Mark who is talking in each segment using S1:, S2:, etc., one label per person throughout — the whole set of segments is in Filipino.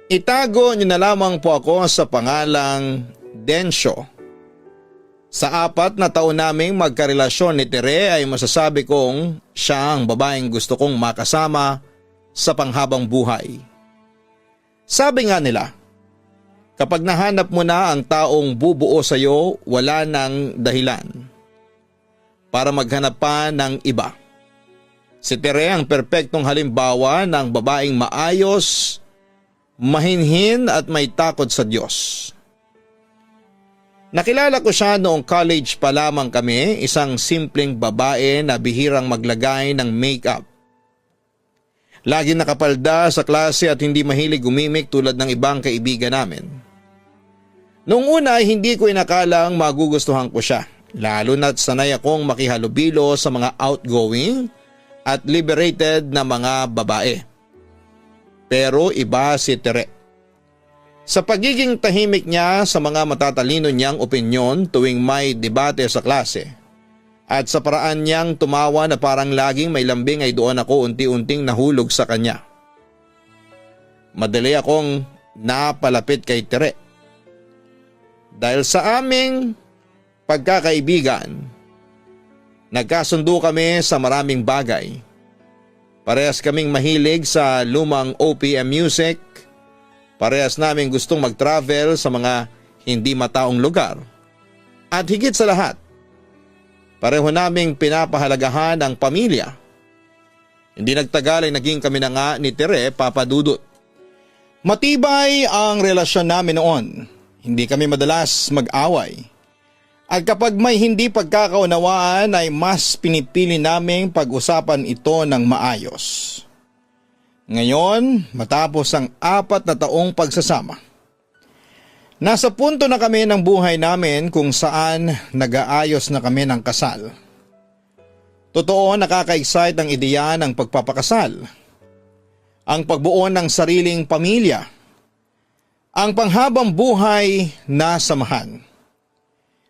S1: Itago niyo na lamang po ako sa pangalang Densyo. Sa 4 na taon naming magkarelasyon ni Tere ay masasabi kong siya ang babaeng gusto kong makasama sa panghabang buhay. Sabi nga nila, kapag nahanap mo na ang taong bubuo sa iyo, wala nang dahilan para maghanap pa ng iba. Si Tere ang perpektong halimbawa ng babaeng maayos, mahinhin at may takot sa Diyos. Nakilala ko siya noong college pa lamang kami, isang simpleng babae na bihirang maglagay ng makeup. Lagi nakapalda sa klase at hindi mahilig gumimik tulad ng ibang kaibigan namin. Noong una ay hindi ko inakalang magugustuhan ko siya, lalo na't sanay akong makihalubilo sa mga outgoing at liberated na mga babae. Pero iba si Tere. Sa pagiging tahimik niya sa mga matatalino niyang opinyon tuwing may debate sa klase, at sa paraan niyang tumawa na parang laging may lambing ay doon ako unti-unting nahulog sa kanya. Madali akong napalapit kay Tere. Dahil sa aming pagkakaibigan, nagkasundo kami sa maraming bagay. Parehas kaming mahilig sa lumang OPM music. Parehas namin gustong mag-travel sa mga hindi mataong lugar. At higit sa lahat, pareho naming pinapahalagahan ang pamilya. Hindi nagtagal ay naging kami na nga ni Tere, Papa Dudut. Matibay ang relasyon namin noon. Hindi kami madalas mag-away. At kapag may hindi pagkakaunawaan ay mas pinipili naming pag-usapan ito ng maayos. Ngayon, matapos ang 4 na taong pagsasama, nasa punto na kami ng buhay namin kung saan nag-aayos na kami ng kasal. Totoo, nakaka-excite ang ideya ng pagpapakasal, ang pagbuo ng sariling pamilya, ang panghabang buhay na samahan.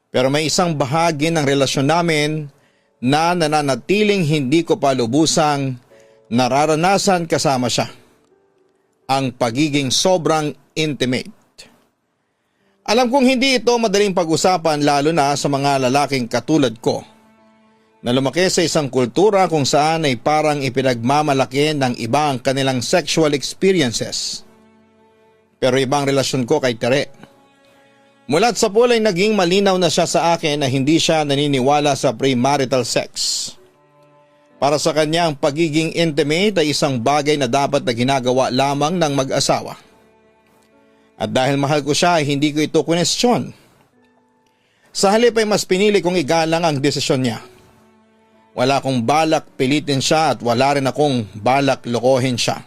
S1: Pero may isang bahagi ng relasyon namin na nananatiling hindi ko pa lubusang nararanasan kasama siya. Ang pagiging sobrang intimate. Alam kong hindi ito madaling pag-usapan lalo na sa mga lalaking katulad ko na lumaki sa isang kultura kung saan ay parang ipinagmamalaki ng iba ang kanilang sexual experiences. Pero ibang relasyon ko kay Tere. Mula't sa pool ay naging malinaw na siya sa akin na hindi siya naniniwala sa premarital sex. Para sa kanya ang pagiging intimate ay isang bagay na dapat na ginagawa lamang ng mag-asawa. At dahil mahal ko siya ay hindi ko ito kunestyon. Sa halip ay mas pinili kong igalang ang desisyon niya. Wala akong balak pilitin siya at wala rin akong balak lokohin siya.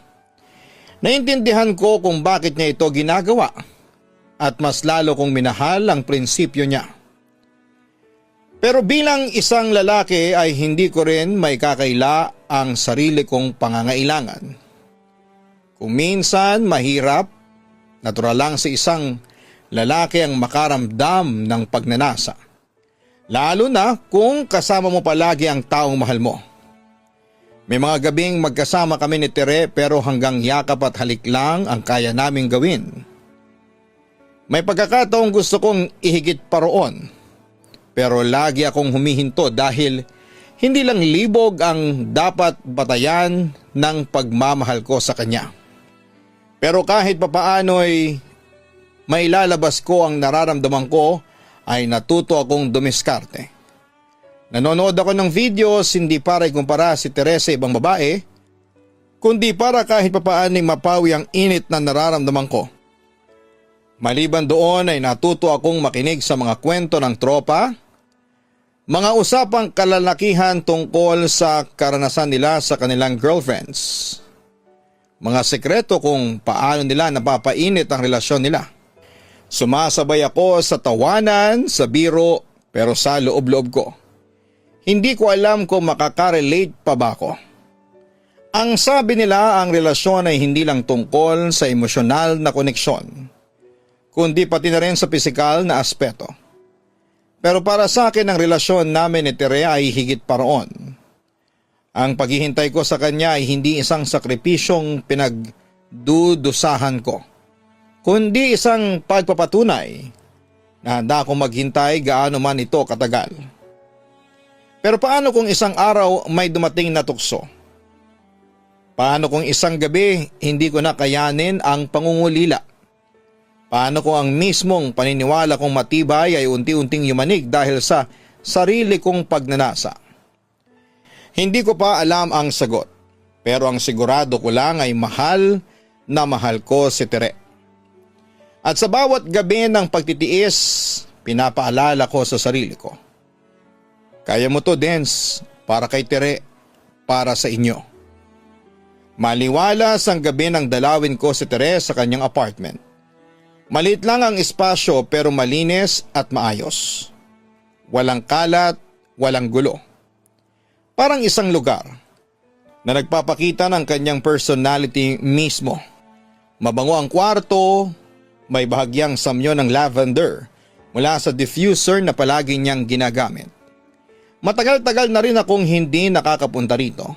S1: Naintindihan ko kung bakit niya ito ginagawa. At mas lalo kong minahal ang prinsipyo niya. Pero bilang isang lalaki ay hindi ko rin may kakaila ang sarili kong pangangailangan. Kung minsan mahirap, natural lang sa isang lalaki ang makaramdam ng pagnanasa. Lalo na kung kasama mo palagi ang taong mahal mo. May mga gabing magkasama kami ni Tere pero hanggang yakap at halik lang ang kaya naming gawin. May pagkakataong gusto kong ihigit pa roon, pero lagi akong humihinto dahil hindi lang libog ang dapat batayan ng pagmamahal ko sa kanya. Pero kahit papaano'y mailalabas ko ang nararamdaman ko ay natuto akong dumiskarte. Nanonood ako ng videos hindi para ikumpara si Teresa ibang babae, kundi para kahit papaano'y mapawi ang init na nararamdaman ko. Maliban doon ay natuto akong makinig sa mga kwento ng tropa, mga usapang kalalakihan tungkol sa karanasan nila sa kanilang girlfriends, mga sekreto kung paano nila napapainit ang relasyon nila. Sumasabay ako sa tawanan, sa biro, pero sa loob-loob ko. Hindi ko alam kung makaka-relate pa ba ako. Ang sabi nila ang relasyon ay hindi lang tungkol sa emosyonal na koneksyon, kundi pati na rin sa pisikal na aspeto. Pero para sa akin ang relasyon namin ni Tere ay higit pa roon. Ang paghihintay ko sa kanya ay hindi isang sakripisyong pinagdudusahan ko. kundi isang pagpapatunay na handa akong maghintay gaano man ito katagal. Pero paano kung isang araw may dumating na tukso? Paano kung isang gabi hindi ko na kayanin ang pangungulila? Paano kung ang mismong paniniwala kong matibay ay unti-unting yumanig dahil sa sarili kong pagnanasa? Hindi ko pa alam ang sagot, pero ang sigurado ko lang ay mahal na mahal ko si Tere. At sa bawat gabi ng pagtitiis, pinapaalala ko sa sarili ko, kaya mo to, Dens, para kay Tere, para sa inyo. Maliwalas ang gabi ng dalawin ko si Tere sa kanyang apartment. Maliit lang ang espasyo pero malinis at maayos. Walang kalat, walang gulo. Parang isang lugar na nagpapakita ng kanyang personality mismo. Mabango ang kwarto, may bahagyang samyo ng lavender mula sa diffuser na palagi niyang ginagamit. Matagal-tagal na rin akong hindi nakakapunta rito.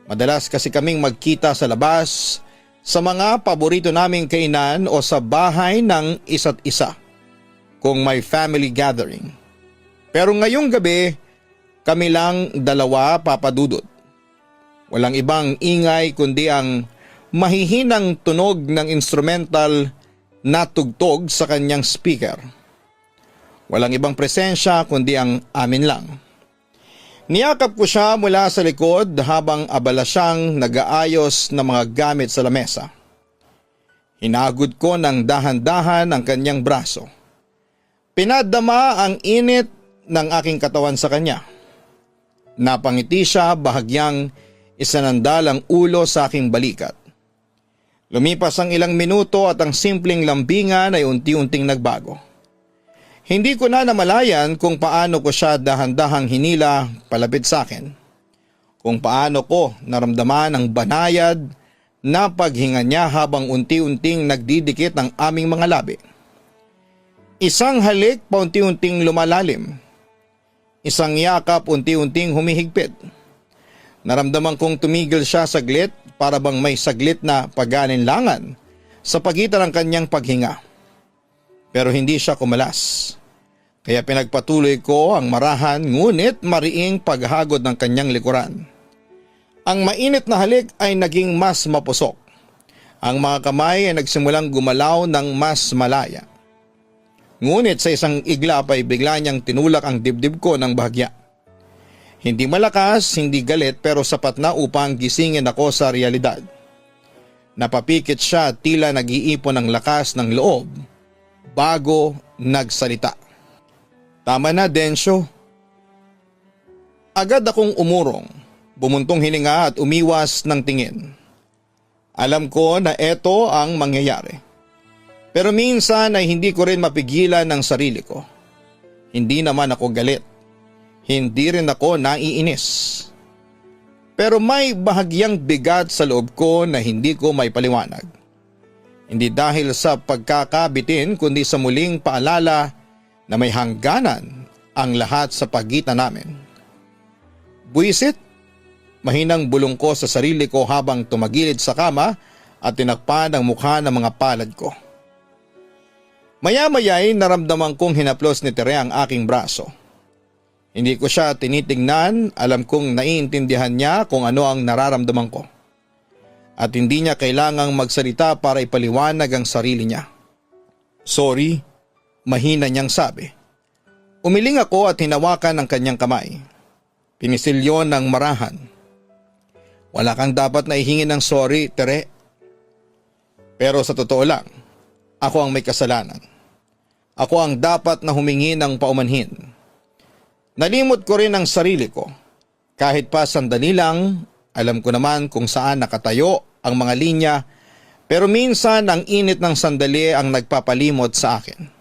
S1: Madalas kasi kaming magkita sa labas, sa mga paborito naming kainan o sa bahay ng isa't isa kung may family gathering. Pero ngayong gabi, kami lang dalawa, Papa Dudut. Walang ibang ingay kundi ang mahihinang tunog ng instrumental na tugtog sa kanyang speaker. Walang ibang presensya kundi ang amin lang. Niyakap ko siya mula sa likod habang abala siyang nag-aayos ng mga gamit sa lamesa. Hinagod ko ng dahan-dahan ang kanyang braso. Pinadama ang init ng aking katawan sa kanya. Napangiti siya, bahagyang isanandal ang ulo sa aking balikat. Lumipas ang ilang minuto at ang simpleng lambingan ay unti-unting nagbago. Hindi ko na namalayan kung paano ko siya dahan-dahang hinila palapit sa akin. Kung paano ko naramdaman ang banayad na paghinga niya habang unti-unting nagdidikit ang aming mga labi. Isang halik paunti-unting lumalalim. Isang yakap unti-unting humihigpit. Naramdaman kong tumigil siya saglit para bang may saglit na pag-alinlangan sa pagitan ng kanyang paghinga. Pero hindi siya kumalas. Kaya pinagpatuloy ko ang marahan ngunit mariing paghagod ng kanyang likuran. Ang mainit na halik ay naging mas mapusok. Ang mga kamay ay nagsimulang gumalaw ng mas malaya. Ngunit sa isang iglap ay bigla niyang tinulak ang dibdib ko ng bahagya. Hindi malakas, hindi galit pero sapat na upang gisingin ako sa realidad. Napapikit siya at tila nag-iipon ng lakas ng loob bago nagsalita. Tama na, Densyo. Agad akong umurong, bumuntong hininga at umiwas ng tingin. Alam ko na ito ang mangyayari. Pero minsan ay hindi ko rin mapigilan ng sarili ko. Hindi naman ako galit. Hindi rin ako naiinis. Pero may bahagyang bigat sa loob ko na hindi ko may paliwanag. Hindi dahil sa pagkakabitin kundi sa muling paalala na may hangganan ang lahat sa pagitan namin. Buisit, mahinang bulong ko sa sarili ko habang tumagilid sa kama at tinakpan ang mukha ng mga palad ko. Maya-maya'y naramdaman kong hinaplos ni Tere ang aking braso. Hindi ko siya tinitingnan, alam kong naiintindihan niya kung ano ang nararamdaman ko. At hindi niya kailangang magsalita para ipaliwanag ang sarili niya. Sorry, mahina niyang sabi. Umiling ako at hinawakan ang kanyang kamay. Pinisilyon ng marahan. Wala kang dapat na ihingi ng sorry, Tere. Pero sa totoo lang, ako ang may kasalanan. Ako ang dapat na humingi ng paumanhin. Nalimot ko rin ang sarili ko. Kahit pa sandali lang, alam ko naman kung saan nakatayo ang mga linya, pero minsan ang init ng sandali ang nagpapalimot sa akin.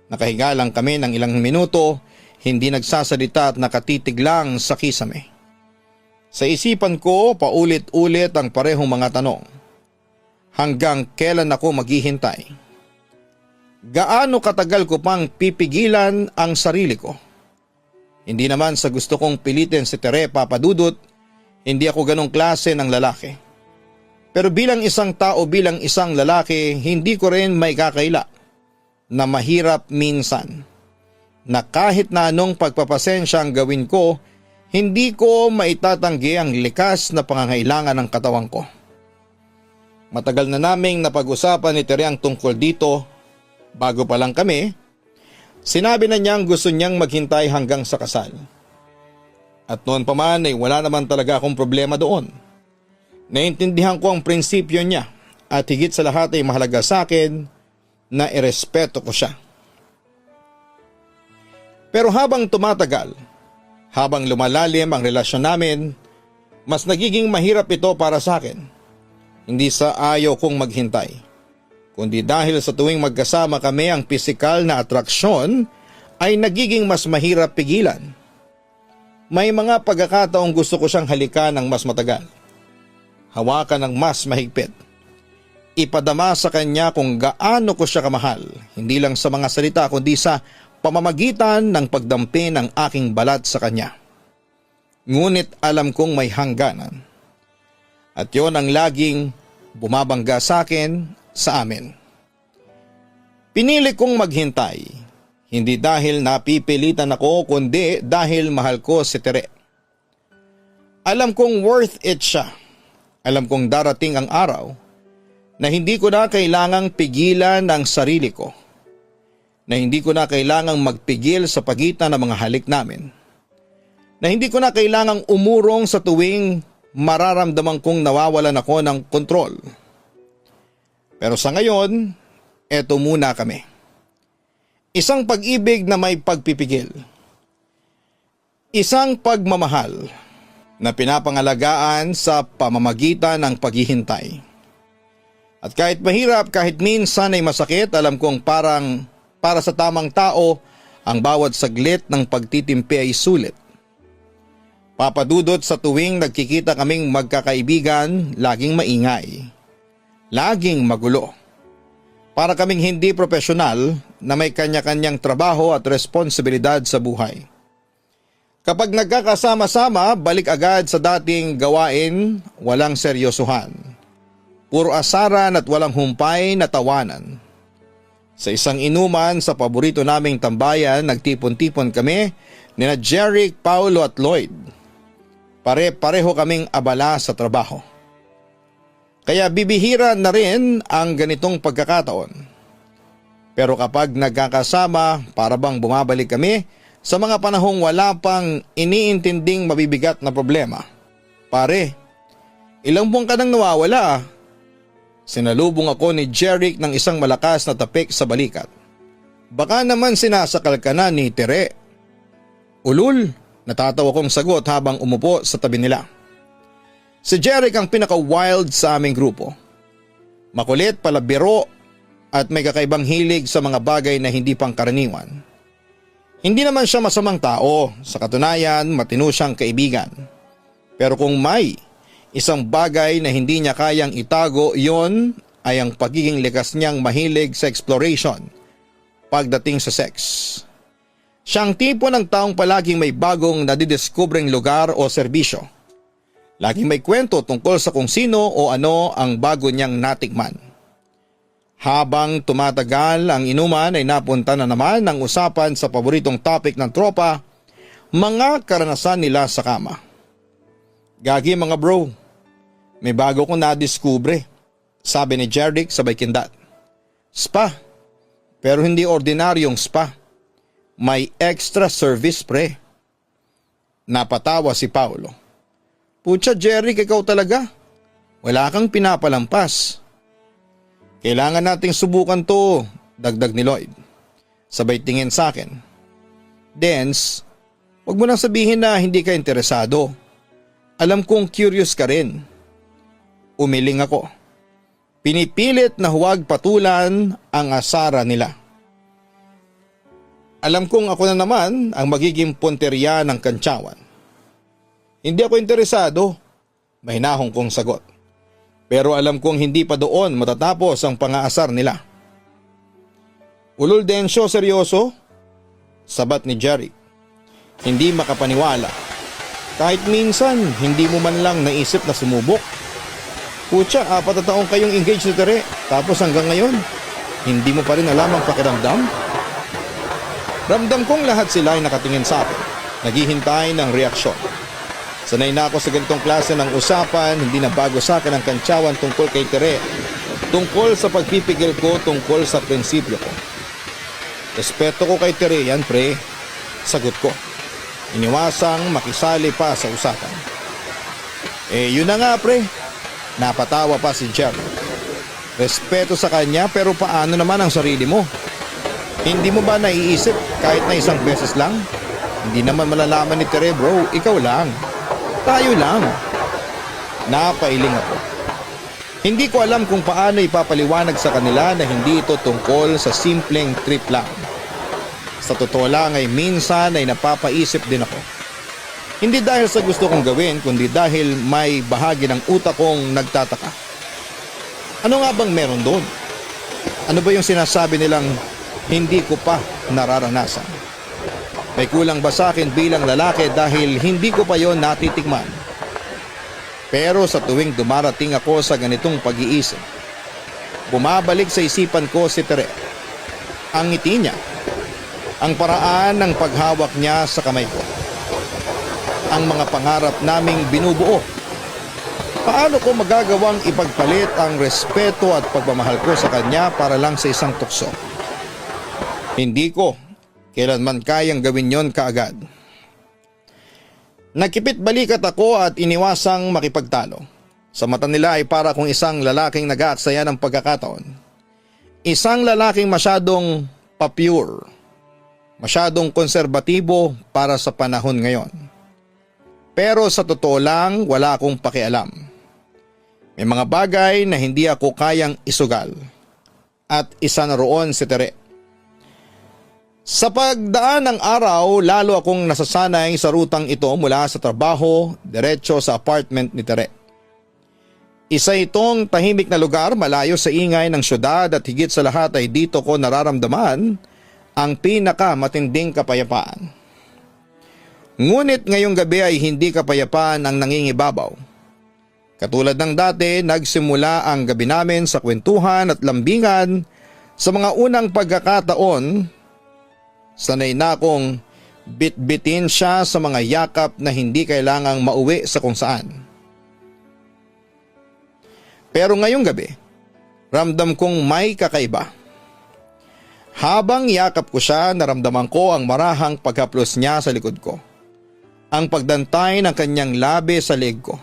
S1: Nakahiga lang kami ng ilang minuto, hindi nagsasalita at nakatitig lang sa kisame. Sa isipan ko, paulit-ulit ang parehong mga tanong. Hanggang kailan ako maghihintay? Gaano katagal ko pang pipigilan ang sarili ko? Hindi naman sa gusto kong pilitin si Tere, Papa Dudut, hindi ako ganong klase ng lalaki. Pero bilang isang tao, bilang isang lalaki, hindi ko rin may kakaila na mahirap minsan. Na kahit na anong pagpapasensya ang gawin ko, hindi ko maitatanggi ang likas na pangangailangan ng katawan ko. Matagal na naming napag-usapan ni Tere ang tungkol dito. Bago pa lang kami, sinabi na niyang gusto niyang maghintay hanggang sa kasal. At noon pa man ay wala naman talaga akong problema doon. Naintindihan ko ang prinsipyo niya at higit sa lahat ay mahalaga sa akin na irespeto ko siya. Pero habang tumatagal, habang lumalalim ang relasyon namin, mas nagiging mahirap ito para sa akin. Hindi sa ayaw kong maghintay, kundi dahil sa tuwing magkasama kami ang pisikal na atraksyon ay nagiging mas mahirap pigilan. May mga pagkakataong gusto ko siyang halikan ng mas matagal. Hawakan ng mas mahigpit. Ipadama sa kanya kung gaano ko siya kamahal, hindi lang sa mga salita kundi sa pamamagitan ng pagdampi ng aking balat sa kanya. Ngunit alam kong may hangganan. At yon ang laging bumabangga sa akin, sa amin. Pinili kong maghintay, hindi dahil napipilitan ako kundi dahil mahal ko si Tere. Alam kong worth it siya. Alam kong darating ang araw na hindi ko na kailangang pigilan ang sarili ko. Na hindi ko na kailangang magpigil sa pagitan ng mga halik namin. Na hindi ko na kailangang umurong sa tuwing mararamdaman kong nawawalan ako ng kontrol. Pero sa ngayon, eto muna kami. Isang pag-ibig na may pagpipigil. Isang pagmamahal na pinapangalagaan sa pamamagitan ng paghihintay. At kahit mahirap, kahit minsan ay masakit, alam kong parang para sa tamang tao, ang bawat saglit ng pagtitimpi ay sulit. Papadudot sa tuwing nagkikita kaming magkakaibigan, laging maingay. Laging magulo. Para kaming hindi profesional na may kanya-kanyang trabaho at responsibilidad sa buhay. Kapag nagkakasama-sama, balik agad sa dating gawain, walang seryosohan. Puro asaran at walang humpay na tawanan. Sa isang inuman sa paborito naming tambayan, nagtipon-tipon kami nina Jeric, Paulo at Lloyd. Pare-pareho kaming abala sa trabaho. Kaya bibihira na rin ang ganitong pagkakataon. Pero kapag nagkakasama, para bang bumabalik kami sa mga panahong wala pang iniintinding mabibigat na problema. Pare, ilang buwan ka nang nawawala. Sinalubong ako ni Jeric ng isang malakas na tapik sa balikat. Baka naman sinasakal ka na ni Tere. Ulul, natatawa kong sagot habang umupo sa tabi nila. Si Jeric ang pinaka-wild sa aming grupo. Makulit, palabiro at may kakaibang hilig sa mga bagay na hindi pangkaraniwan. Hindi naman siya masamang tao, sa katunayan matino siyang kaibigan. Pero kung may isang bagay na hindi niya kayang itago, yon ay ang pagiging likas niyang mahilig sa exploration pagdating sa sex. Siyang tipo ng taong palaging may bagong nadidiskubreng lugar o serbisyo. Laging may kwento tungkol sa kung sino o ano ang bago niyang natikman. Habang tumatagal ang inuman ay napunta na naman ang usapan sa paboritong topic ng tropa, mga karanasan nila sa kama. Gagi mga bro, may bago kong nadiskubre, sabi ni Jeric sabay kindat. Spa, pero hindi ordinaryong spa. May extra service pre. Napatawa si Paulo. Pucha Jeric, ikaw talaga. Wala kang pinapalampas. Kailangan nating subukan to, dagdag ni Lloyd. Sabay tingin sa akin. Dens, wag mo nang sabihin na hindi ka interesado. Alam kong curious ka rin. Umiling ako. Pinipilit na huwag patulan ang asara nila. Alam kong ako na naman ang magiging punteriya ng kantsawan. Hindi ako interesado, mahinahong kong sagot. Pero alam kong hindi pa doon matatapos ang pangaasar nila. Ulul Densyo, seryoso? Sabat ni Jeric. Hindi makapaniwala. Kahit minsan, hindi mo man lang naisip na sumubok. Putya, 4 na taong kayong engaged ni Tere. Tapos hanggang ngayon, hindi mo pa rin alam ang pakiramdam? Ramdam kong lahat sila ay nakatingin sa akin, naghihintay ng reaksyon. Sanay na ako sa ganitong klase ng usapan, hindi na bago sa akin ang kantsawan tungkol kay Tere. Tungkol sa pagpipigil ko, tungkol sa prinsipyo ko. Respeto ko kay Tere, yan pre. Sagot ko. Iniwasang makisali pa sa usapan. Yun na nga pre. Napatawa pa si Jer. Respeto sa kanya pero paano naman ang sarili mo? Hindi mo ba naiisip kahit na isang beses lang? Hindi naman malalaman ni Tere bro, ikaw lang. Tayo lang. Napailing ako. Hindi ko alam kung paano ipapaliwanag sa kanila na hindi ito tungkol sa simpleng trip lang. Sa totoo lang ay minsan ay napapaisip din ako. Hindi dahil sa gusto kong gawin kundi dahil may bahagi ng utak kong nagtataka. Ano nga bang meron doon? Ano ba yung sinasabi nilang hindi ko pa nararanasan? May kulang ba sa akin bilang lalaki dahil hindi ko pa yon natitikman? Pero sa tuwing dumarating ako sa ganitong pag-iisip, bumabalik sa isipan ko si Tere. Ang ngiti niya, ang paraan ng paghawak niya sa kamay ko, ang mga pangarap naming binubuo. Paano ko magagawang ipagpalit ang respeto at pagmamahal ko sa kanya para lang sa isang tukso? Hindi ko kailanman kayang gawin yon kaagad. Nagkipit balikat ako at iniwasang makipagtalo. Sa mata nila ay para kung isang lalaking nag-aaksaya ng pagkakataon. Isang lalaking masyadong pa-pure, masyadong konserbatibo para sa panahon ngayon. Pero sa totoo lang, wala akong pakialam. May mga bagay na hindi ako kayang isugal. At isa na roon si Tere. Sa pagdaan ng araw, lalo akong nasasanay sa rutang ito mula sa trabaho, diretso sa apartment ni Tere. Isa itong tahimik na lugar malayo sa ingay ng syudad at higit sa lahat ay dito ko nararamdaman ang pinakamatinding kapayapaan. Ngunit ngayong gabi ay hindi kapayapaan ang nangingibabaw. Katulad ng dati, nagsimula ang gabi namin sa kwentuhan at lambingan. Sa mga unang pagkakataon, sanay na akong bit-bitin siya sa mga yakap na hindi kailangang mauwi sa kung saan. Pero ngayong gabi, ramdam kong may kakaiba. Habang yakap ko siya, naramdaman ko ang marahang paghaplos niya sa likod ko. Ang pagdantay ng kanyang labi sa leeg ko.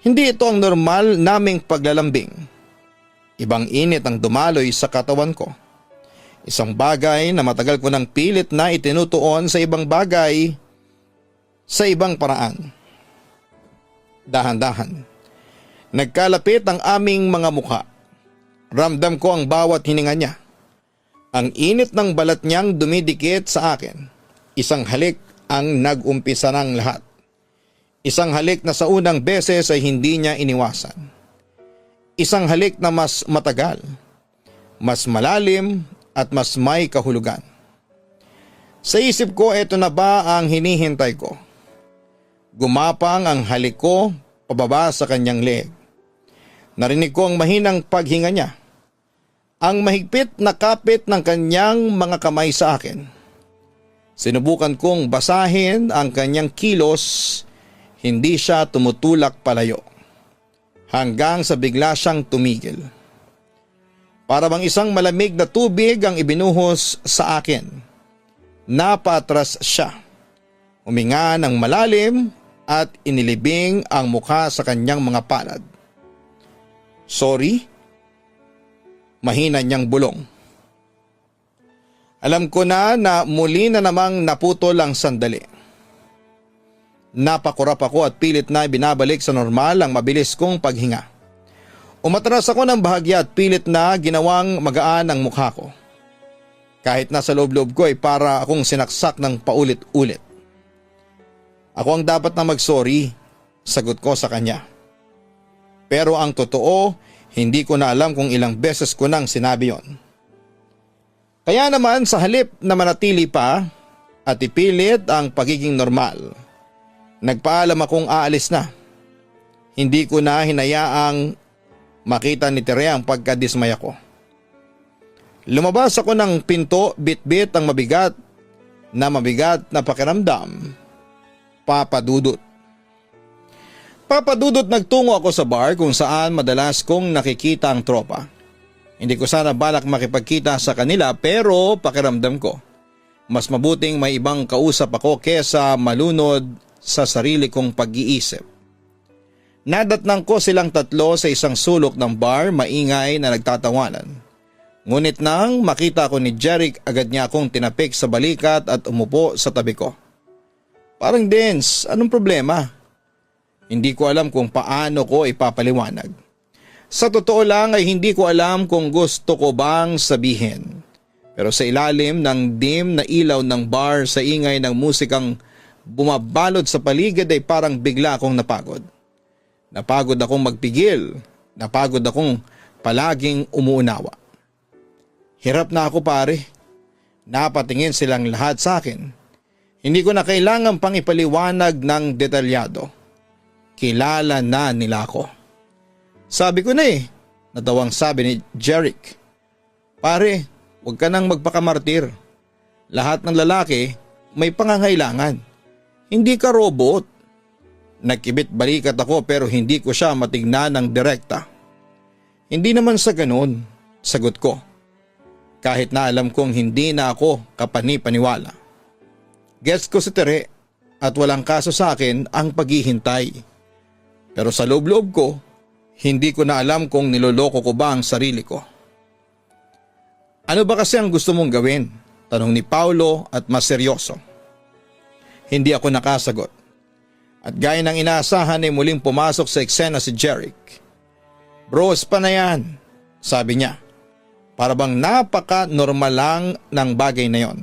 S1: Hindi ito ang normal naming paglalambing. Ibang init ang dumaloy sa katawan ko. Isang bagay na matagal ko nang pilit na itinutuon sa ibang bagay sa ibang paraan. Dahan-dahan. Nagkalapit ang aming mga mukha. Ramdam ko ang bawat hininga niya. Ang init ng balat niyang dumidikit sa akin. Isang halik ang nag-umpisa ng lahat. Isang halik na sa unang beses ay hindi niya iniwasan. Isang halik na mas matagal, mas malalim at mas may kahulugan. Sa isip ko, eto na ba ang hinihintay ko? Gumapang ang halik ko pababa sa kanyang leeg. Narinig ko ang mahinang paghinga niya. Ang mahigpit na kapit ng kanyang mga kamay sa akin. Sinubukan kong basahin ang kanyang kilos, hindi siya tumutulak palayo. Hanggang sa bigla siyang tumigil. Para bang isang malamig na tubig ang ibinuhos sa akin. Napatras siya. Huminga ng malalim at inilibing ang mukha sa kanyang mga palad. Sorry? Mahina niyang bulong. Alam ko na muli na namang naputol ang sandali. Napakurap ako at pilit na binabalik sa normal ang mabilis kong paghinga. Umatras ako ng bahagya at pilit na ginawang magaan ang mukha ko. Kahit nasa loob-loob ko ay para akong sinaksak ng paulit-ulit. Ako ang dapat na mag-sorry, sagot ko sa kanya. Pero ang totoo, hindi ko na alam kung ilang beses ko nang sinabi yon. Kaya naman sa halip na manatili pa at ipilit ang pagiging normal, nagpaalam akong aalis na. Hindi ko na hinayaang makita ni Tere ang pagkadismaya ko. Lumabas ako ng pinto, bit-bit ang mabigat na pakiramdam. Papa Dudut. Papa Dudut, nagtungo ako sa bar kung saan madalas kong nakikita ang tropa. Hindi ko sana balak makipagkita sa kanila pero pakiramdam ko, mas mabuting may ibang kausap ako kesa malunod sa sarili kong pag-iisip. Nadatnang ko silang tatlo sa isang sulok ng bar, maingay na nagtatawanan. Ngunit nang makita ko ni Jeric, agad niya akong tinapik sa balikat at umupo sa tabi ko. Parang Dens, anong problema? Hindi ko alam kung paano ko ipapaliwanag. Sa totoo lang ay hindi ko alam kung gusto ko bang sabihin. Pero sa ilalim ng dim na ilaw ng bar, sa ingay ng musikang bumabalot sa paligid, ay parang bigla akong napagod. Napagod akong magpigil. Napagod akong palaging umuunawa. Hirap na ako pare. Napatingin silang lahat sa akin. Hindi ko na kailangan pang ipaliwanag ng detalyado. Kilala na nila ako. Sabi ko na natawang sabi ni Jeric. Pare, huwag ka nang magpakamartir. Lahat ng lalaki may pangangailangan. Hindi ka robot. Nagkibit balikat ako pero hindi ko siya matignan ng direkta. Hindi naman sa ganun, sagot ko. Kahit na alam kong hindi na ako kapani-paniwala. Gets ko si Tere at walang kaso sa akin ang paghihintay. Pero sa loob-loob ko, hindi ko na alam kung niloloko ko ba ang sarili ko. Ano ba kasi ang gusto mong gawin? Tanong ni Paulo at mas seryoso. Hindi ako nakasagot. At gaya ng inaasahan ay muling pumasok sa eksena si Jeric. Bros pa na yan, sabi niya. Para bang napaka-normal lang ng bagay na yon.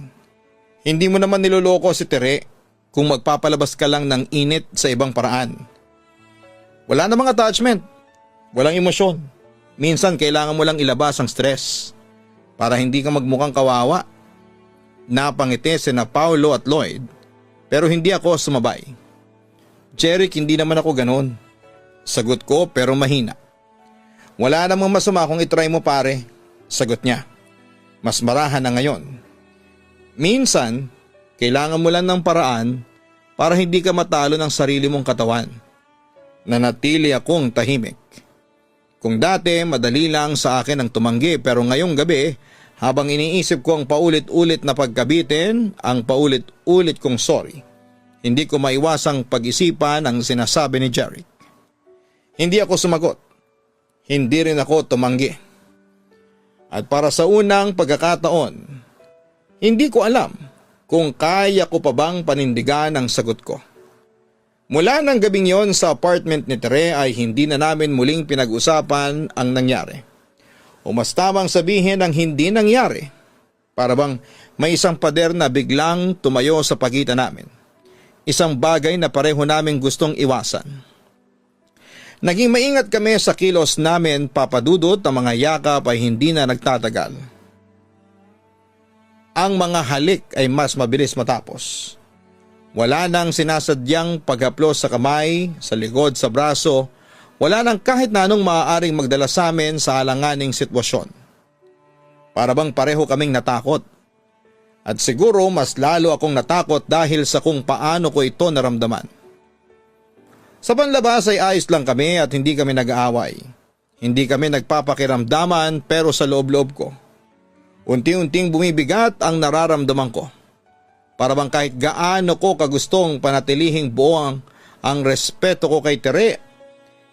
S1: Hindi mo naman niloloko si Tere kung magpapalabas ka lang ng init sa ibang paraan. Wala namang attachment, walang emosyon. Minsan kailangan mo lang ilabas ang stress para hindi ka magmukhang kawawa. Napangiti sina Paulo at Lloyd pero hindi ako sumabay. Jeric, hindi naman ako ganon. Sagot ko pero mahina. Wala namang masama kung itry mo pare. Sagot niya. Mas marahan na ngayon. Minsan, kailangan mo lang ng paraan para hindi ka matalo ng sarili mong katawan. Nanatili akong tahimik. Kung dati madali lang sa akin ang tumanggi pero ngayong gabi habang iniisip ko ang paulit-ulit na pagkabitin, ang paulit-ulit kong sorry, hindi ko maiwasang pag-isipan ang sinasabi ni Jeric. Hindi ako sumagot. Hindi rin ako tumanggi. At para sa unang pagkakataon, hindi ko alam kung kaya ko pa bang panindigan ang sagot ko. Mula ng gabing yon sa apartment ni Tere ay hindi na namin muling pinag-usapan ang nangyari. O mas tamang sabihin ang hindi nangyari. Para bang may isang pader na biglang tumayo sa pagitan namin. Isang bagay na pareho naming gustong iwasan. Naging maingat kami sa kilos namin, Papa Dudut, ang mga yakap ay hindi na nagtatagal. Ang mga halik ay mas mabilis matapos. Wala nang sinasadyang paghaplos sa kamay, sa likod, sa braso, wala nang kahit na anong maaaring magdala sa amin sa alanganing sitwasyon. Para bang pareho kaming natakot. At siguro mas lalo akong natakot dahil sa kung paano ko ito naramdaman. Sa panlabas ay ayos lang kami at hindi kami nag-aaway. Hindi kami nagpapakiramdaman pero sa loob-loob ko, unti-unting bumibigat ang nararamdaman ko. Para bang kahit gaano ko kagustong panatilihing buo ang respeto ko kay Tere,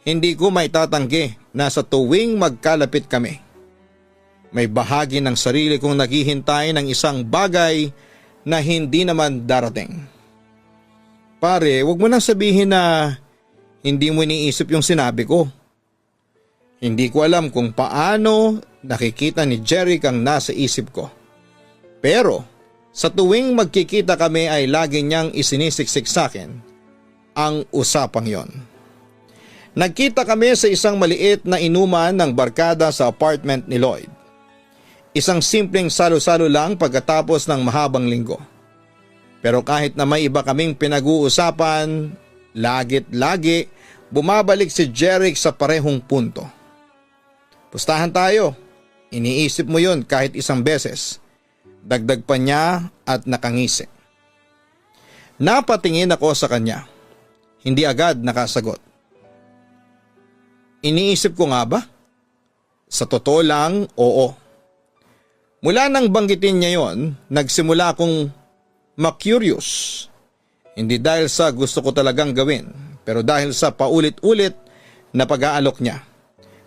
S1: hindi ko may tatanggi na sa tuwing magkalapit kami, may bahagi ng sarili kong naghihintay ng isang bagay na hindi naman darating. Pare, wag mo nang sabihin na hindi mo iniisip yung sinabi ko. Hindi ko alam kung paano nakikita ni Jeric ang nasa isip ko. Pero sa tuwing magkikita kami ay lagi niyang isinisiksik sa akin ang usapang yon. Nagkita kami sa isang maliit na inuman ng barkada sa apartment ni Lloyd. Isang simpleng salo-salo lang pagkatapos ng mahabang linggo. Pero kahit na may iba kaming pinag-uusapan, lagit-lagi bumabalik si Jeric sa parehong punto. Pustahan tayo. Iniisip mo yun kahit isang beses. Dagdag pa niya at nakangisi. Napatingin ako sa kanya. Hindi agad nakasagot. Iniisip ko nga ba? Sa totoo lang, oo. Mula nang banggitin niya yon, nagsimula akong ma-curious. Hindi dahil sa gusto ko talagang gawin, pero dahil sa paulit-ulit na pag-aalok niya.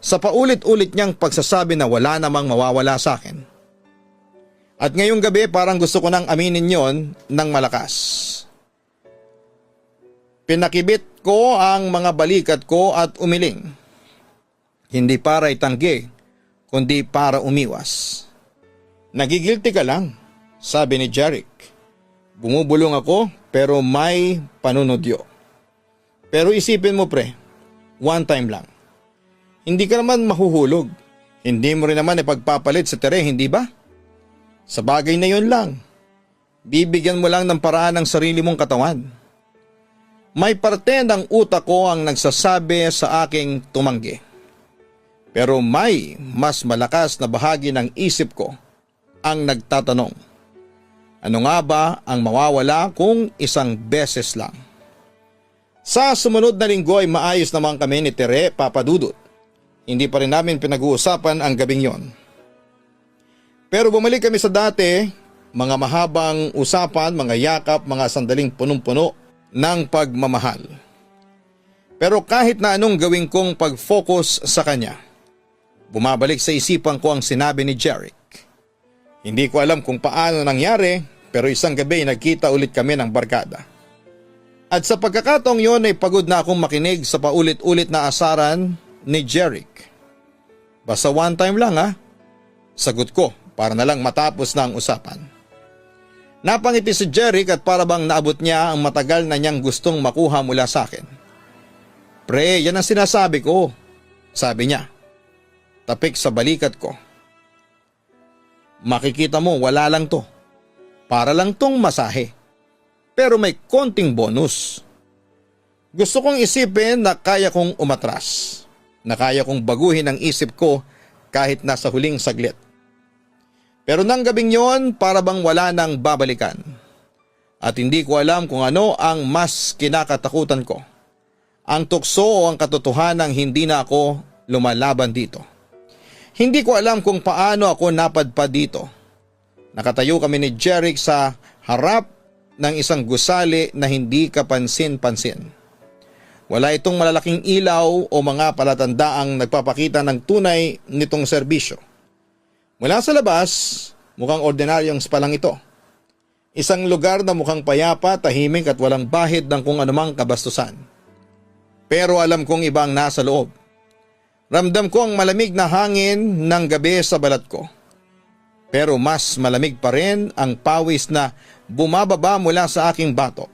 S1: Sa paulit-ulit niyang pagsasabi na wala namang mawawala sa akin. At ngayong gabi parang gusto ko nang aminin yon ng malakas. Pinakibit ko ang mga balikat ko at umiling. Hindi para itanggi, kundi para umiwas. Nagigilty ka lang, sabi ni Jeric. Bumubulong ako pero may panunodyo. Pero isipin mo pre, one time lang. Hindi ka naman mahuhulog. Hindi mo rin naman ipagpapalit sa tere, hindi ba? Sa bagay na yun lang. Bibigyan mo lang ng paraan ng sarili mong katawan. May parte ng utak ko ang nagsasabi sa aking tumanggi. Pero may mas malakas na bahagi ng isip ko ang nagtatanong. Ano nga ba ang mawawala kung isang beses lang? Sa sumunod na linggo ay maayos naman kami ni Tere, Papa Dudut. Hindi pa rin namin pinag-uusapan ang gabing yon. Pero bumalik kami sa dati, mga mahabang usapan, mga yakap, mga sandaling punong-puno ng pagmamahal. Pero kahit na anong gawin kong pag-focus sa kanya, bumabalik sa isipan ko ang sinabi ni Jeric. Hindi ko alam kung paano nangyari, pero isang gabi nagkita ulit kami ng barkada. At sa pagkakataong yon ay pagod na akong makinig sa paulit-ulit na asaran ni Jeric. Basta one time lang ha, sagot ko para na lang matapos na ang usapan. Napangiti si Jeric at para bang naabot niya ang matagal na niyang gustong makuha mula sa akin. Pre, yan ang sinasabi ko, sabi niya. Tapik sa balikat ko. Makikita mo wala lang to. Para lang tong masahe. Pero may konting bonus. Gusto kong isipin na kaya kong umatras. Na kaya kong baguhin ang isip ko kahit nasa huling saglit. Pero nang gabing yon para bang wala nang babalikan. At hindi ko alam kung ano ang mas kinakatakutan ko. Ang tukso o ang katotohanang hindi na ako lumalaban dito. Hindi ko alam kung paano ako napadpad dito. Nakatayo kami ni Jeric sa harap ng isang gusali na hindi kapansin-pansin. Wala itong malalaking ilaw o mga palatandaang nagpapakita ng tunay nitong serbisyo. Mula sa labas, mukhang ordinaryong spa lang ito. Isang lugar na mukhang payapa, tahimik at walang bahid ng kung anumang kabastusan. Pero alam kong iba ang nasa loob. Ramdam ko ang malamig na hangin ng gabi sa balat ko. Pero mas malamig pa rin ang pawis na bumababa mula sa aking batok.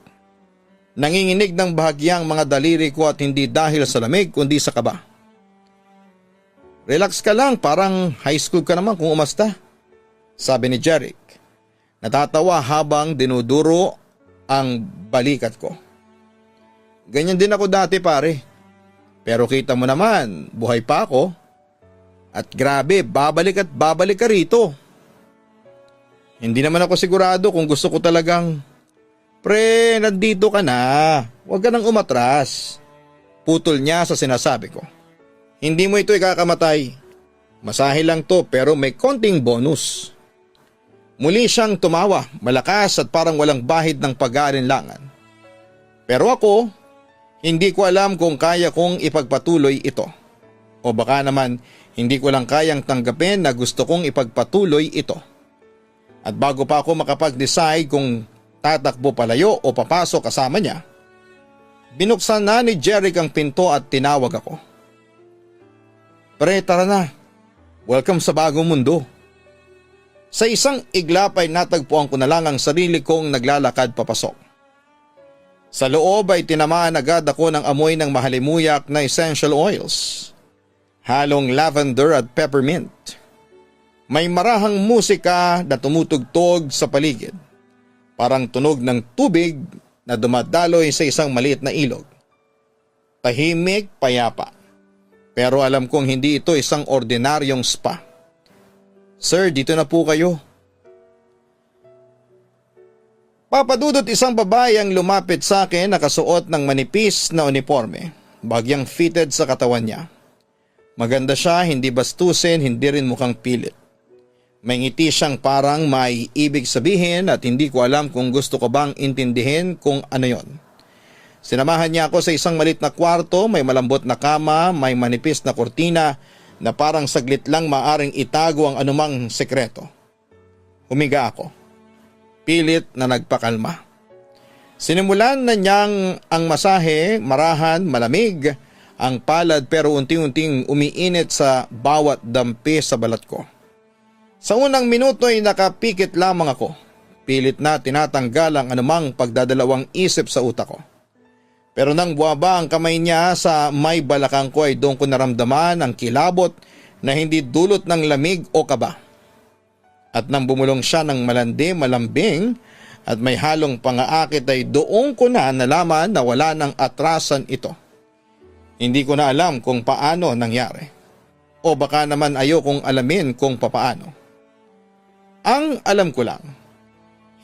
S1: Nanginginig ng bahagyang mga daliri ko at hindi dahil sa lamig kundi sa kaba. Relax ka lang, parang high school ka naman kung umasta, sabi ni Jeric. Natatawa habang dinuduro ang balikat ko. Ganyan din ako dati pare. Pero kita mo naman, buhay pa ako. At grabe, babalik ka rito. Hindi naman ako sigurado kung gusto ko talagang, pre, nandito ka na. Huwag ka nang umatras. Putol niya sa sinasabi ko. Hindi mo ito ikakamatay. Masahe lang to pero may konting bonus. Muli siyang tumawa, malakas at parang walang bahid ng pag-aalinlangan. Pero ako, hindi ko alam kung kaya kong ipagpatuloy ito. O baka naman hindi ko lang kayang tanggapin na gusto kong ipagpatuloy ito. At bago pa ako makapag-decide kung tatakbo palayo o papasok kasama niya, binuksan na ni Jeric ang pinto at tinawag ako. Pre, tara na. Welcome sa bagong mundo. Sa isang iglap ay natagpuan ko na lang ang sarili kong naglalakad papasok. Sa loob ay tinamaan agad ako ng amoy ng mahalimuyak na essential oils, halong lavender at peppermint. May marahang musika na tumutugtog sa paligid, parang tunog ng tubig na dumadaloy sa isang maliit na ilog. Tahimik, payapa. Pero alam kong hindi ito isang ordinaryong spa. Sir, dito na po kayo. Papadudot isang babae ang lumapit sa akin, nakasuot ng manipis na uniforme, bagyang fitted sa katawan niya. Maganda siya, hindi bastusin, hindi rin mukhang pilit. May ngiti siyang parang may ibig sabihin at hindi ko alam kung gusto ko bang intindihin kung ano yon. Sinamahan niya ako sa isang malit na kwarto, may malambot na kama, may manipis na kurtina na parang saglit lang maaring itago ang anumang sekreto. Humiga ako. Pilit na nagpakalma. Sinimulan na niyang ang masahe, marahan, malamig, ang palad pero unti-unting umiinit sa bawat dampi sa balat ko. Sa unang minuto ay nakapikit lamang ako. Pilit na tinatanggal ang anumang pagdadalawang isip sa utak ko. Pero nang buwaba ang kamay niya sa may balakang ko ay doon ko naramdaman ang kilabot na hindi dulot ng lamig o kaba. At nang bumulong siya ng malandi, malambing at may halong pangaakit ay doon ko na nalaman na wala ng atrasan ito. Hindi ko na alam kung paano nangyari. O baka naman ayokong alamin kung papaano. Ang alam ko lang,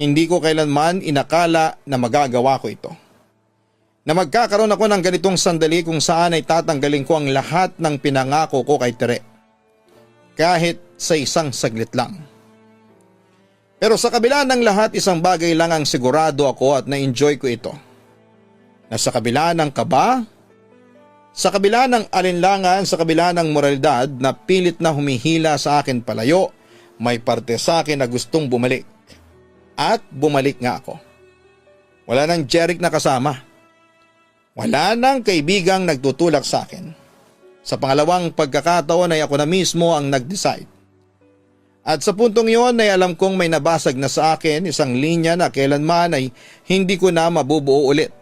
S1: hindi ko kailanman inakala na magagawa ko ito. Na magkakaroon ako ng ganitong sandali kung saan ay tatanggalin ko ang lahat ng pinangako ko kay Tere. Kahit sa isang saglit lang. Pero sa kabila ng lahat, isang bagay lang ang sigurado ako at na-enjoy ko ito. Na sa kabila ng kaba, sa kabila ng alinlangan, sa kabila ng moralidad na pilit na humihila sa akin palayo, may parte sa akin na gustong bumalik. At bumalik nga ako. Wala nang Jeric na kasama. Wala nang kaibigang nagtutulak sa akin. Sa pangalawang pagkakataon ay ako na mismo ang nag-decide. At sa puntong yon ay alam kong may nabasag na sa akin isang linya na kailanman ay hindi ko na mabubuo ulit.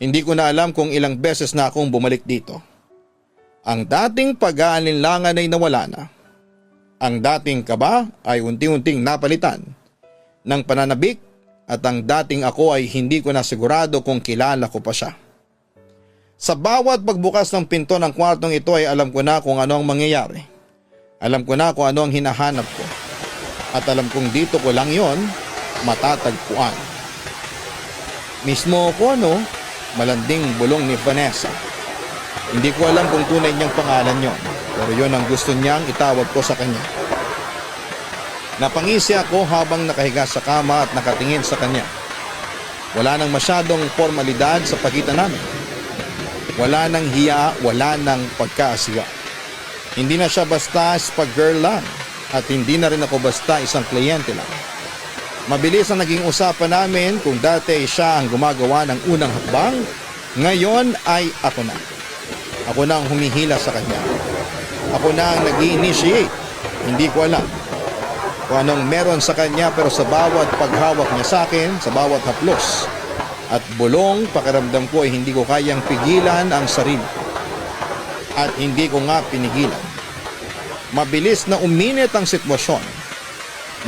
S1: Hindi ko na alam kung ilang beses na akong bumalik dito. Ang dating pag-aalinlangan ay nawala na. Ang dating kaba ay unti-unting napalitan ng pananabik. At ang dating ako ay hindi ko na sigurado kung kilala ko pa siya. Sa bawat pagbukas ng pinto ng kwartong ito ay alam ko na kung ano ang mangyayari. Alam ko na kung ano ang hinahanap ko. At alam kong dito ko lang yon matatagpuan. Mismo ko malanding bulong ni Vanessa. Hindi ko alam kung tunay niyang pangalan yon, pero yon ang gusto niyang itawag ko sa kanya. Napangisi ako habang nakahiga sa kama at nakatingin sa kanya. Wala nang masyadong formalidad sa pagitan namin. Wala nang hiya, wala nang pagkaasiwa. Hindi na siya basta spag-girl lang at hindi na rin ako basta isang kliyente lang. Mabilis ang naging usapan namin. Kung dati siya ang gumagawa ng unang hakbang, ngayon ay ako na. Ako na ang humihila sa kanya. Ako na ang nag-i-initiate. Hindi ko alam kung anong meron sa kanya pero sa bawat paghawak niya sa akin, sa bawat haplos at bulong, pakiramdam ko ay hindi ko kayang pigilan ang sarili. At hindi ko nga pinigilan. Mabilis na uminit ang sitwasyon.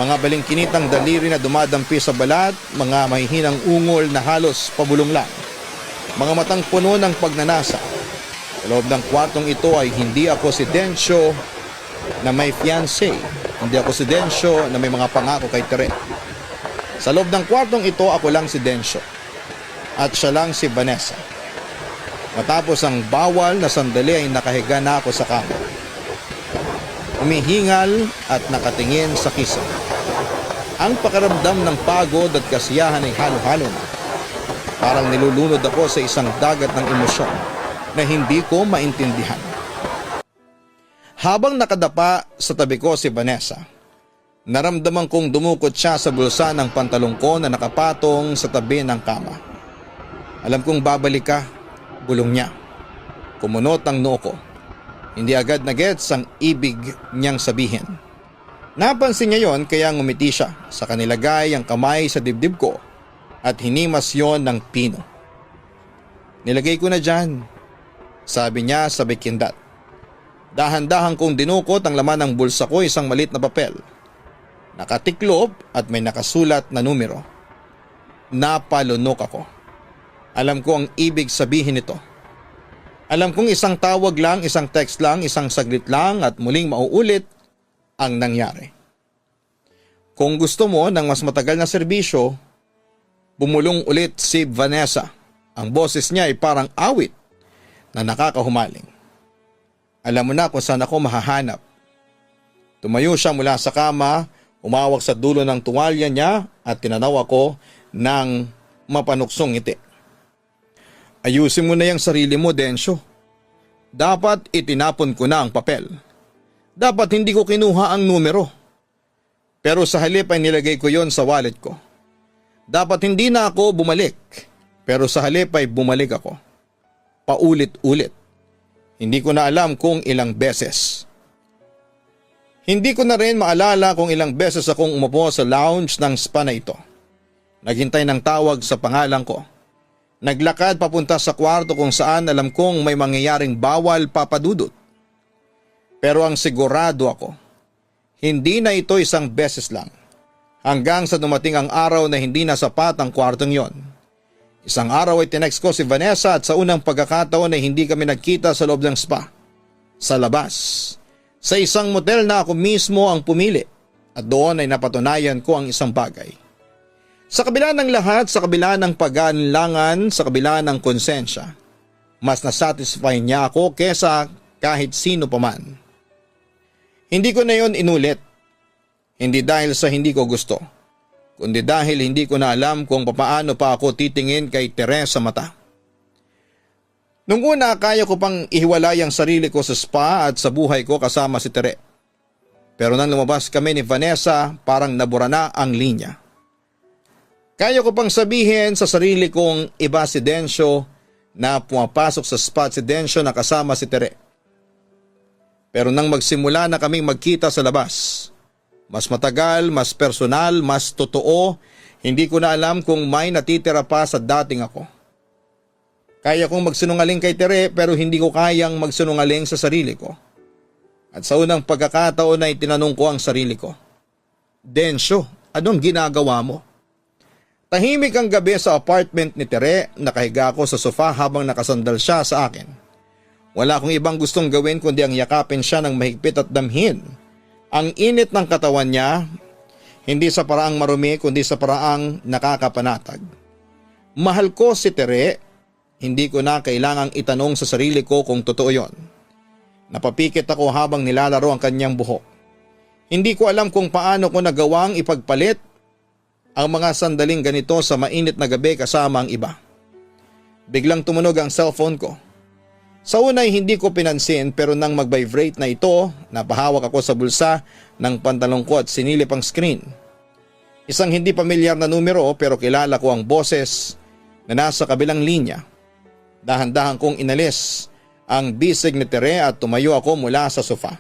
S1: Mga balingkinitang daliri na dumadampi sa balat, mga mahihinang ungol na halos pabulong lang. Mga matang puno ng pagnanasa. Sa loob ng kwartong ito ay hindi ako si Densyo na may fiancé. Hindi ako si Densyo na may mga pangako kay Tere. Sa loob ng kwartong ito, ako lang si Densyo. At siya lang si Vanessa. Matapos ang bawal na sandali ay nakahiga na ako sa kama. Umihingal at nakatingin sa kisa. Ang pakiramdam ng pagod at kasiyahan ay halo-halo na. Parang nilulunod ako sa isang dagat ng emosyon na hindi ko maintindihan. Habang nakadapa sa tabi ko si Vanessa, naramdaman kong dumukot siya sa bulsa ng pantalong ko na nakapatong sa tabi ng kama. Alam kong babalik ka, bulong niya. Kumunot ang noo ko. Hindi agad na gets ang ibig niyang sabihin. Napansin niya yon kaya ngumiti siya sa kanilagay ang kamay sa dibdib ko at hinimas yon ng pino. Nilagay ko na dyan, sabi niya sa bikindat. Dahan-dahan kong dinukot ang laman ng bulsa ko, isang malit na papel. Nakatiklop at may nakasulat na numero. Napalunok ako. Alam ko ang ibig sabihin nito. Alam kong isang tawag lang, isang text lang, isang saglit lang at muling mauulit ang nangyari. Kung gusto mo ng mas matagal na serbisyo, bumulong ulit si Vanessa. Ang boses niya ay parang awit na nakakahumaling. Alam mo na kung saan ako mahahanap. Tumayo siya mula sa kama, umawak sa dulo ng tuwalya niya at tinanaw ako ng mapanuksong ngiti. Ayusin mo na yung sarili mo, Densyo. Dapat itinapon ko na ang papel. Dapat hindi ko kinuha ang numero. Pero sa halip ay nilagay ko yon sa wallet ko. Dapat hindi na ako bumalik. Pero sa halip ay bumalik ako. Paulit-ulit. Hindi ko na alam kung ilang beses. Hindi ko na rin maalala kung ilang beses akong umupo sa lounge ng spa na ito. Naghintay ng tawag sa pangalan ko. Naglakad papunta sa kwarto kung saan alam kong may mangyayaring bawal papadudot. Pero ang sigurado ako, hindi na ito isang beses lang. Hanggang sa dumating ang araw na hindi na sapat ang kwartong yon. Isang araw ay tinext ko si Vanessa at sa unang pagkakataon ay hindi kami nagkita sa loob ng spa. Sa labas. Sa isang motel na ako mismo ang pumili at doon ay napatunayan ko ang isang bagay. Sa kabila ng lahat, sa kabila ng pag-aalinlangan, sa kabila ng konsensya, mas nasatisfy niya ako kesa kahit sino pa man. Hindi ko na yon inulit. Hindi dahil sa hindi ko gusto, kundi dahil hindi ko na alam kung papaano pa ako titingin kay Teresa sa mata. Nung una, kaya ko pang ihiwalay ang sarili ko sa spa at sa buhay ko kasama si Tere. Pero nang lumabas kami ni Vanessa, parang nabura na ang linya. Kaya ko pang sabihin sa sarili kong iba si Densyo na pumapasok sa spot si Densyo na kasama si Tere. Pero nang magsimula na kaming magkita sa labas, mas matagal, mas personal, mas totoo, hindi ko na alam kung may natitira pa sa dating ako. Kaya kong magsinungaling kay Tere pero hindi ko kayang magsinungaling sa sarili ko. At sa unang pagkakataon ay tinanong ko ang sarili ko, Densyo, anong ginagawa mo? Tahimik ang gabi sa apartment ni Tere, nakahiga ako sa sofa habang nakasandal siya sa akin. Wala akong ibang gustong gawin kundi ang yakapin siya ng mahigpit at damhin. Ang init ng katawan niya, hindi sa paraang marumi kundi sa paraang nakakapanatag. Mahal ko si Tere, hindi ko na kailangang itanong sa sarili ko kung totoo yon. Napapikit ako habang nilalaro ang kanyang buhok. Hindi ko alam kung paano ko nagawang ipagpalit ang mga sandaling ganito sa mainit na gabi kasama ang iba. Biglang tumunog ang cellphone ko. Sa una ay hindi ko pinansin pero nang mag-vibrate na ito, napahawak ako sa bulsa ng pantalong ko at sinilip ang screen. Isang hindi pamilyar na numero pero kilala ko ang boses na nasa kabilang linya. Dahan-dahan kong inalis ang bisig ni Tere at tumayo ako mula sa sofa.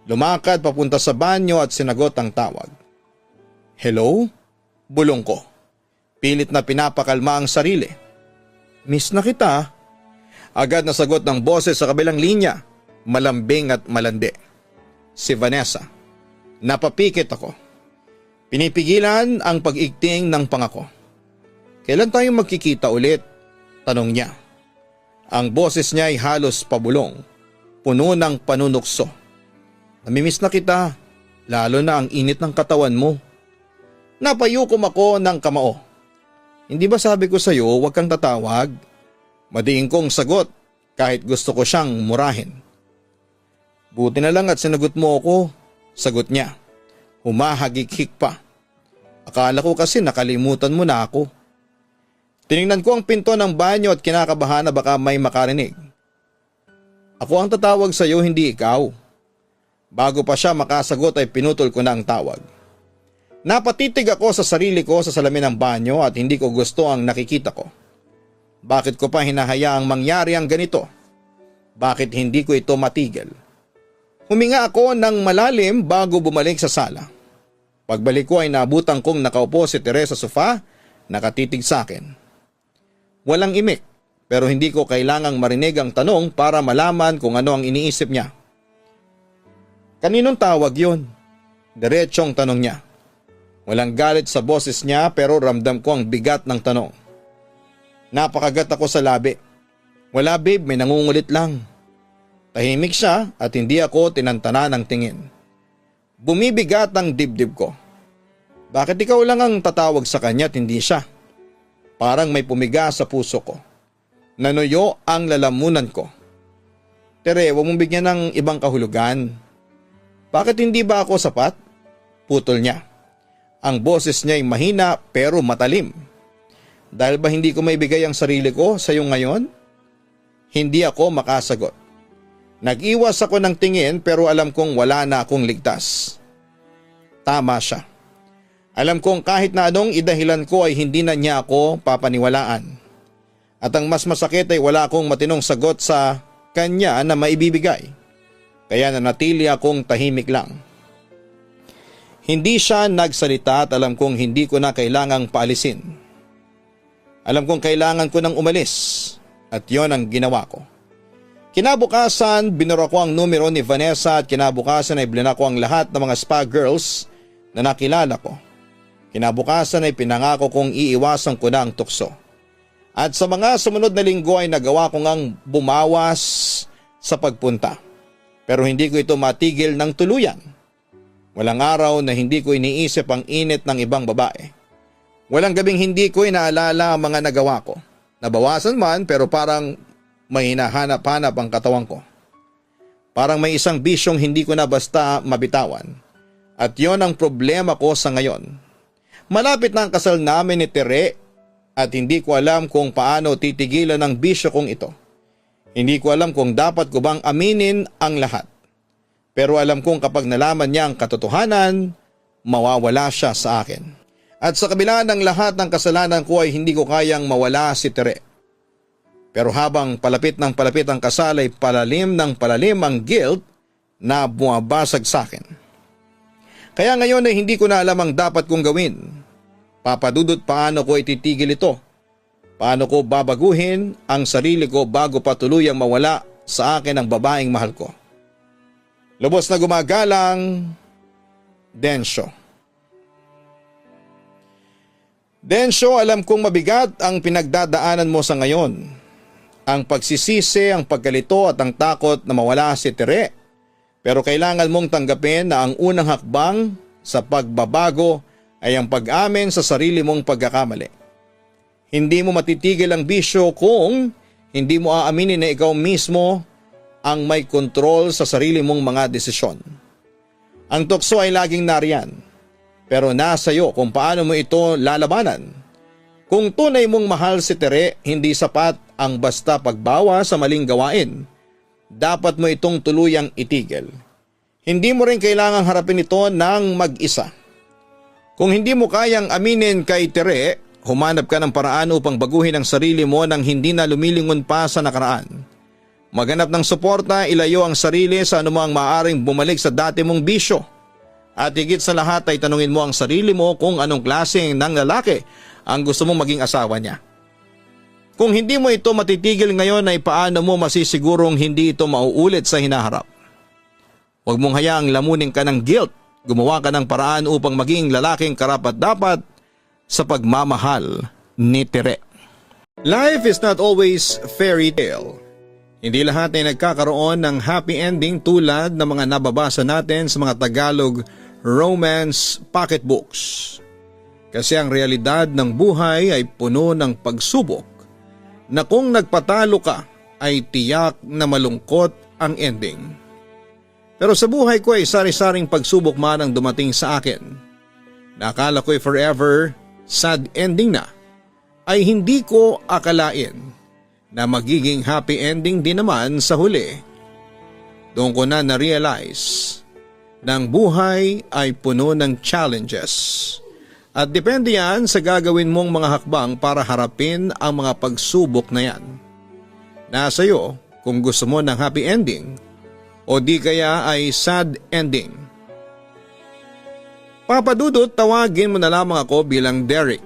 S1: Lumakad papunta sa banyo at sinagot ang tawag. Hello? Bulong ko. Pilit na pinapakalma ang sarili. Miss na kita. Agad na sagot ng boses sa kabilang linya, malambing at malandi. Si Vanessa. Napapikit ako. Pinipigilan ang pag-igting ng pangako. Kailan tayo magkikita ulit? Tanong niya. Ang boses niya ay halos pabulong, puno ng panunukso. Namimiss na kita, lalo na ang init ng katawan mo. Napayukom ako ng kamao. Hindi ba sabi ko sa iyo huwag kang tatawag? Madiin kong sagot kahit gusto ko siyang murahin. Buti na lang at sinagot mo ako, sagot niya. Humahagik-hik pa. Akala ko kasi nakalimutan mo na ako. Tiningnan ko ang pinto ng banyo at kinakabahan na baka may makarinig. Ako ang tatawag sa iyo, hindi ikaw. Bago pa siya makasagot ay pinutol ko na ang tawag. Napatitig ako sa sarili ko sa salamin ng banyo at hindi ko gusto ang nakikita ko. Bakit ko pa hinahayaang mangyari ang ganito? Bakit hindi ko ito matigil? Huminga ako ng malalim bago bumalik sa sala. Pagbalik ko ay naabutan kong nakaupo si Teresa sa sofa, nakatitig sa akin. Walang imik, pero hindi ko kailangang marinig ang tanong para malaman kung ano ang iniisip niya. Kaninong tawag yun? Diretsong tanong niya. Walang galit sa boses niya pero ramdam ko ang bigat ng tanong. Napakagat ako sa labi. Wala babe, may nangungulit lang. Tahimik siya at hindi ako tinantana ng tingin. Bumibigat ang dibdib ko. Bakit ikaw lang ang tatawag sa kanya at hindi siya? Parang may pumiga sa puso ko. Nanuyo ang lalamunan ko. Tere, huwag mong bigyan ng ibang kahulugan. Bakit hindi ba ako sapat? Putol niya. Ang boses niya ay mahina pero matalim. Dahil ba hindi ko maibigay ang sarili ko sa iyo ngayon? Hindi ako makasagot. Nag-iwas ako ng tingin pero alam kong wala na akong ligtas. Tama siya. Alam kong kahit na anong idahilan ko ay hindi na niya ako papaniwalaan. At ang mas masakit ay wala akong matinong sagot sa kanya na maibibigay. Kaya nanatili akong tahimik lang. Hindi siya nagsalita at alam kong hindi ko na kailangang paalisin. Alam kong kailangan ko nang umalis at yon ang ginawa ko. Kinabukasan, binura ko ang numero ni Vanessa at kinabukasan ay blinak ko ang lahat ng mga spa girls na nakilala ko. Kinabukasan ay pinangako kong iiwasan ko na ang tukso. At sa mga sumunod na linggo ay nagawa ko ngang bumawas sa pagpunta. Pero hindi ko ito matigil ng tuluyan. Walang araw na hindi ko iniisip ang init ng ibang babae. Walang gabing hindi ko inaalala ang mga nagawa ko. Nabawasan man pero parang may hinahanap-hanap ang katawan ko. Parang may isang bisyong hindi ko na basta mabitawan. At yon ang problema ko sa ngayon. Malapit na ang kasal namin ni Tere at hindi ko alam kung paano titigilan ang bisyo kong ito. Hindi ko alam kung dapat ko bang aminin ang lahat. Pero alam kong kapag nalaman niya ang katotohanan, mawawala siya sa akin. At sa kabila ng lahat ng kasalanan ko ay hindi ko kayang mawala si Tere. Pero habang palapit ng palapit ang kasal ay palalim ng palalim ang guilt na bumabasag sa akin. Kaya ngayon ay hindi ko na alam ang dapat kong gawin. Papadudot paano ko ititigil ito. Paano ko babaguhin ang sarili ko bago pa tuluyang mawala sa akin ang babaeng mahal ko. Lubos na gumagalang, Densyo. Densyo, alam kong mabigat ang pinagdadaanan mo sa ngayon. Ang pagsisisi, ang pagkalito at ang takot na mawala si Tere. Pero kailangan mong tanggapin na ang unang hakbang sa pagbabago ay ang pag-amin sa sarili mong pagkakamali. Hindi mo matitigil ang bisyo kung hindi mo aaminin na ikaw mismo ang may kontrol sa sarili mong mga desisyon. Ang tukso ay laging nariyan, pero nasa iyo kung paano mo ito lalabanan. Kung tunay mong mahal si Tere, hindi sapat ang basta pagbawa sa maling gawain. Dapat mo itong tuluyang itigil. Hindi mo rin kailangang harapin ito ng mag-isa. Kung hindi mo kayang aminin kay Tere, humanap ka ng paraan upang baguhin ang sarili mo nang hindi na lumilingon pa sa nakaraan. Maghanap ng suporta, ilayo ang sarili sa anumang maaaring bumalik sa dati mong bisyo. At higit sa lahat ay tanungin mo ang sarili mo kung anong klaseng ng lalaki ang gusto mong maging asawa niya. Kung hindi mo ito matitigil ngayon ay paano mo masisigurong hindi ito mauulit sa hinaharap? Huwag mong hayaang lamunin ka ng guilt. Gumawa ka ng paraan upang maging lalaking karapat-dapat sa pagmamahal ni Tere. Life is not always fairy tale. Hindi lahat ay nagkakaroon ng happy ending tulad ng mga nababasa natin sa mga Tagalog romance pocketbooks. Kasi ang realidad ng buhay ay puno ng pagsubok na kung nagpatalo ka ay tiyak na malungkot ang ending. Pero sa buhay ko ay sari-saring pagsubok man ang dumating sa akin. Nakala ko'y forever sad ending na, ay hindi ko akalain na magiging happy ending din naman sa huli. Doon ko na na-realize na ang buhay ay puno ng challenges. At depende yan sa gagawin mong mga hakbang para harapin ang mga pagsubok na yan. Nasa iyo kung gusto mo ng happy ending o di kaya ay sad ending. Papadudot, tawagin mo na lamang ako bilang Derek.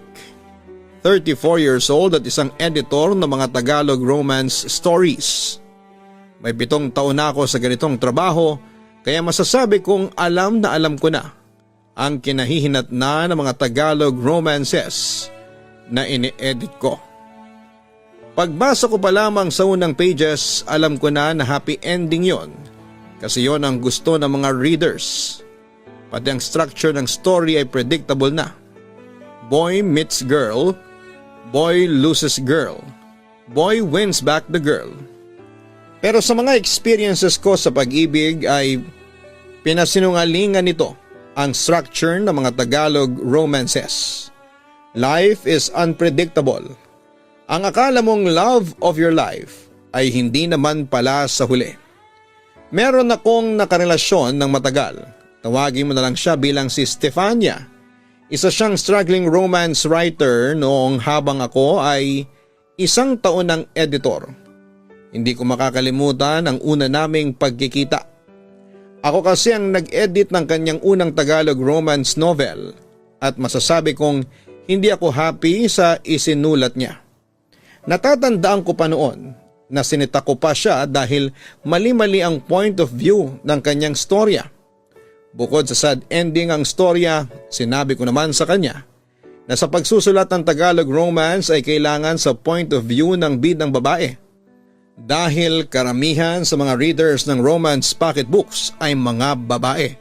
S1: 34 years old at isang editor ng mga Tagalog romance stories. May 7 taon na ako sa ganitong trabaho kaya masasabi kong alam na alam ko na ang kinahihinatnan ng mga Tagalog romances na ini-edit ko. Pagbasa ko pa lamang sa unang pages, alam ko na happy ending yon. Kasi yon ang gusto ng mga readers. Pati ang structure ng story ay predictable na. Boy meets girl, boy loses girl, boy wins back the girl. Pero sa mga experiences ko sa pag-ibig ay pinasinungalingan nito ang structure ng mga Tagalog romances. Life is unpredictable. Ang akala mong love of your life ay hindi naman pala sa huli. Meron akong nakarelasyon ng matagal. Tawagin mo na lang siya bilang si Stefania. Isa siyang struggling romance writer noong habang ako ay 1 taon ng editor. Hindi ko makakalimutan ang una naming pagkikita. Ako kasi ang nag-edit ng kanyang unang Tagalog romance novel at masasabi kong hindi ako happy sa isinulat niya. Natatandaan ko pa noon na sinita ko pa siya dahil mali-mali ang point of view ng kanyang storya. Bukod sa sad ending ang storya, sinabi ko naman sa kanya na sa pagsusulat ng Tagalog romance ay kailangan sa point of view ng bidang babae. Dahil karamihan sa mga readers ng romance pocketbooks ay mga babae.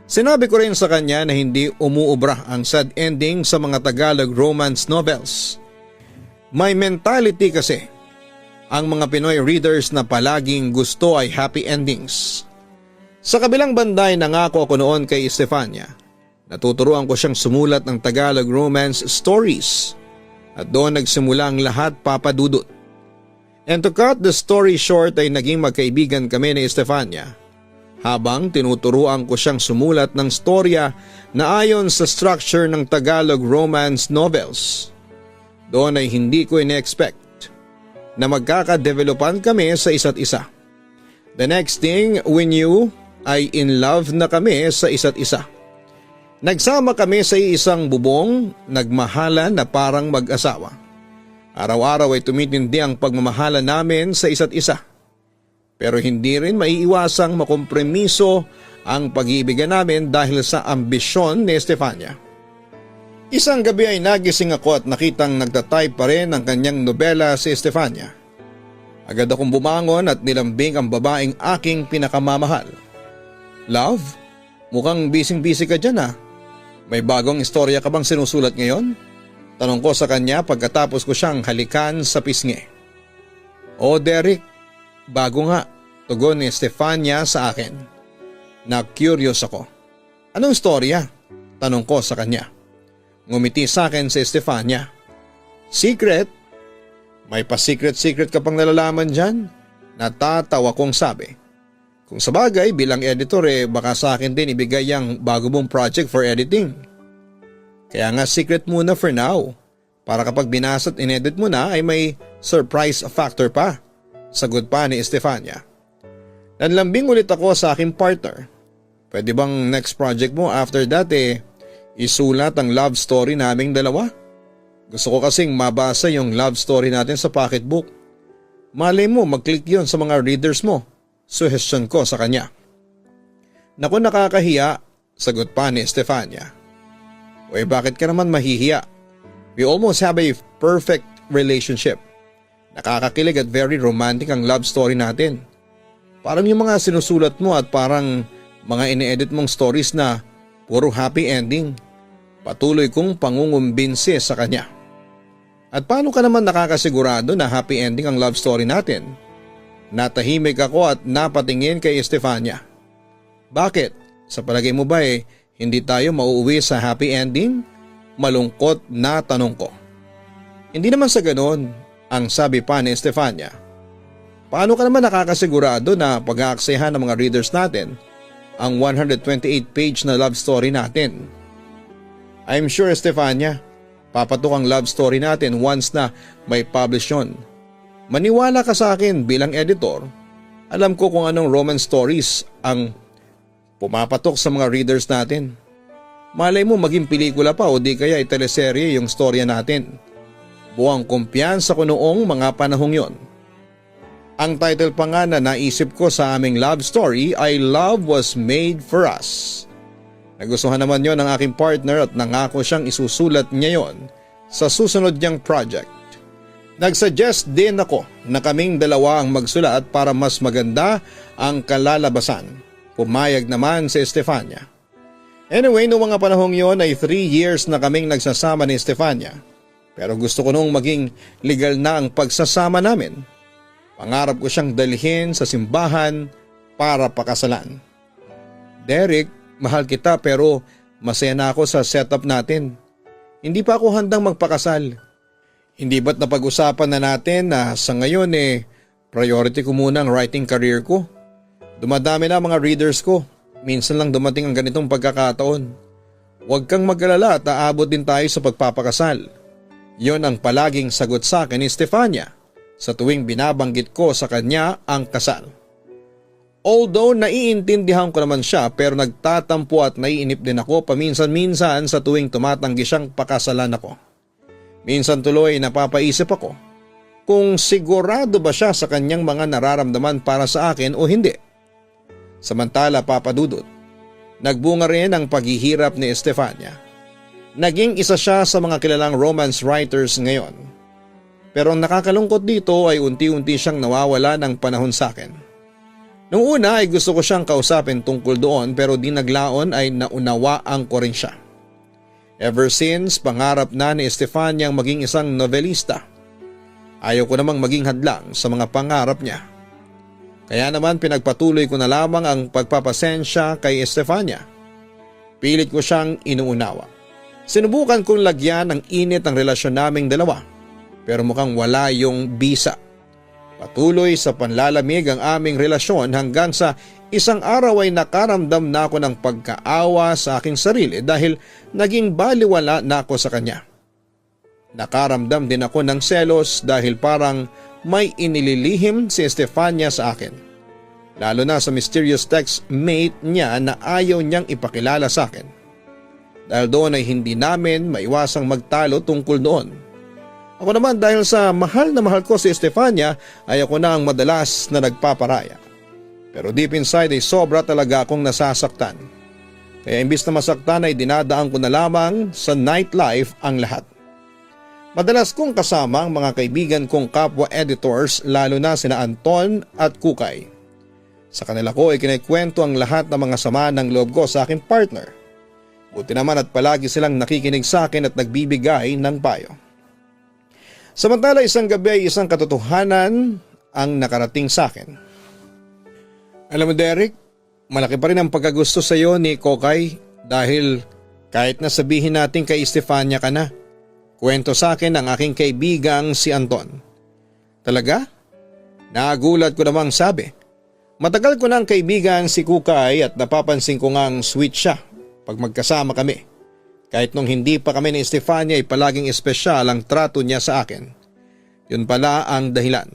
S1: Sinabi ko rin sa kanya na hindi umuubra ang sad ending sa mga Tagalog romance novels. May mentality kasi ang mga Pinoy readers na palaging gusto ay happy endings. Sa kabilang banda ay nangako ako noon kay Stefania. Natuturuan ko siyang sumulat ng Tagalog romance stories at doon nagsimula ang lahat, Papa Dudut. And to cut the story short ay naging magkaibigan kami ni Stefania habang tinuturuan ko siyang sumulat ng storya na ayon sa structure ng Tagalog romance novels. Doon ay hindi ko ine-expect na magkakadevelopan kami sa isa't isa. The next thing we knew ay in love na kami sa isa't isa. Nagsama kami sa isang bubong, nagmahalan na parang mag-asawa. Araw-araw ay tumitindi ang pagmamahala namin sa isa't isa. Pero hindi rin maiiwasang makompromiso ang pag-iibigan namin dahil sa ambisyon ni Stefania. Isang gabi ay nagising ako at nakitang nagtatype pa rin ang kanyang nobela si Stefania. Agad akong bumangon at nilambing ang babaeng aking pinakamamahal. Love, mukhang busy-busy ka dyan ah. May bagong istorya ka bang sinusulat ngayon? Tanong ko sa kanya pagkatapos ko siyang halikan sa pisngi. Oh Derek, bago nga, tugon ni Stefania sa akin. Na-curious ako. Anong istorya? Tanong ko sa kanya. Ngumiti sa akin si Stefania. Secret? May pa-secret-secret ka pang nalalaman dyan? Natatawa kong sabi. Kung sabagay bilang editor baka sa akin din ibigay ang bago mong project for editing. Kaya nga secret muna for now. Para kapag binasa at inedit mo na ay may surprise factor pa. Sagot pa ni Stefania. Nanlambing ulit ako sa aking partner. Pwede bang next project mo after that isulat ang love story naming dalawa? Gusto ko kasing mabasa yung love story natin sa pocketbook. Malay mo mag-click yun sa mga readers mo. Suggestion ko sa kanya. Naku nakakahiya, sagot pa ni Stefania. Bakit ka naman mahihiya? We almost have a perfect relationship. Nakakakilig at very romantic ang love story natin. Parang yung mga sinusulat mo at parang mga ine-edit mong stories na puro happy ending. Patuloy kong pangungumbinsi sa kanya. At paano ka naman nakakasigurado na happy ending ang love story natin? Natahimik ako at napatingin kay Stefania. Bakit? Sa palagay mo ba hindi tayo mauuwi sa happy ending? Malungkot na tanong ko. Hindi naman sa ganon, ang sabi pa ni Stefania. Paano ka naman nakakasigurado na pag-aaksayahan ng mga readers natin ang 128-page na love story natin? I'm sure Stefania, papatok ang love story natin once na may publish yun. Maniwala ka sa akin bilang editor, alam ko kung anong romance stories ang pumapatok sa mga readers natin. Malay mo maging pelikula pa o di kaya teleserye yung storya natin. Buwang kumpiyansa ko noong mga panahong yon. Ang title pa nga na naisip ko sa aming love story ay Love Was Made For Us. Nagustuhan naman yon ng aking partner at nangako siyang isusulat niya yon sa susunod niyang project. Nagsuggest din ako na kaming dalawa ang magsulat para mas maganda ang kalalabasan. Pumayag naman si Estefania. Anyway, noong mga panahong yon ay 3 years na kaming nagsasama ni Estefania. Pero gusto ko nung maging legal na ang pagsasama namin. Pangarap ko siyang dalhin sa simbahan para pakasalan. Derek, mahal kita pero masaya na ako sa setup natin. Hindi pa ako handang magpakasal. Hindi ba't napag-usapan na natin na sa ngayon priority ko muna ang writing career ko. Dumadami na mga readers ko. Minsan lang dumating ang ganitong pagkakataon. Huwag kang mag-alala at aabot din tayo sa pagpapakasal. Yon ang palaging sagot sa akin ni Estefania sa tuwing binabanggit ko sa kanya ang kasal. Although naiintindihan ko naman siya pero nagtatampo at naiinip din ako paminsan-minsan sa tuwing tumatanggi siyang pakasalan ako. Minsan tuloy napapaisip ako kung sigurado ba siya sa kanyang mga nararamdaman para sa akin o hindi. Samantala Papa Dudut, nagbunga rin ang paghihirap ni Estefania. Naging isa siya sa mga kilalang romance writers ngayon. Pero ang nakakalungkot dito ay unti-unti siyang nawawala ng panahon sa akin. Noong una ay gusto ko siyang kausapin tungkol doon pero di naglaon ay naunawaan ko rin siya. Ever since, pangarap na ni Estefania ang maging isang novelista. Ayaw ko namang maging hadlang sa mga pangarap niya. Kaya naman pinagpatuloy ko na lamang ang pagpapasensya kay Estefania. Pilit ko siyang inuunawa. Sinubukan kong lagyan ng init ang relasyon naming dalawa pero mukhang wala yung bisa. Patuloy sa panlalamig ang aming relasyon hanggang sa isang araw ay nakaramdam na ako ng pagkaawa sa aking sarili dahil naging baliwala na ako sa kanya. Nakaramdam din ako ng selos dahil parang may inililihim si Estefania sa akin. Lalo na sa mysterious text mate niya na ayaw niyang ipakilala sa akin. Dahil doon ay hindi namin maiwasang magtalo tungkol doon. Ako naman dahil sa mahal na mahal ko si Estefania ay ako na ang madalas na nagpaparaya. Pero deep inside ay sobra talaga akong nasasaktan. Kaya imbis na masaktan ay dinadaan ko na lamang sa nightlife ang lahat. Madalas kong kasama ang mga kaibigan kong kapwa editors lalo na sina Anton at Kukay. Sa kanila ko ay kinikwento ang lahat ng mga sama ng loob ko sa aking partner. Buti naman at palagi silang nakikinig sa akin at nagbibigay ng payo. Samantala isang gabi ay isang katotohanan ang nakarating sa akin. Alam mo Derek, malaki pa rin ang pagkagusto sa iyo ni Kokay dahil kahit na sabihin natin kay Estefania ka na, kwento sa akin ang aking kaibigang si Anton. Talaga? Nagulat ko namang sabi. Matagal ko na ang kaibigan si Kukay at napapansin ko ngang sweet siya pag magkasama kami. Kahit nung hindi pa kami ni Estefania ay palaging espesyal ang trato niya sa akin. Yun pala ang dahilan.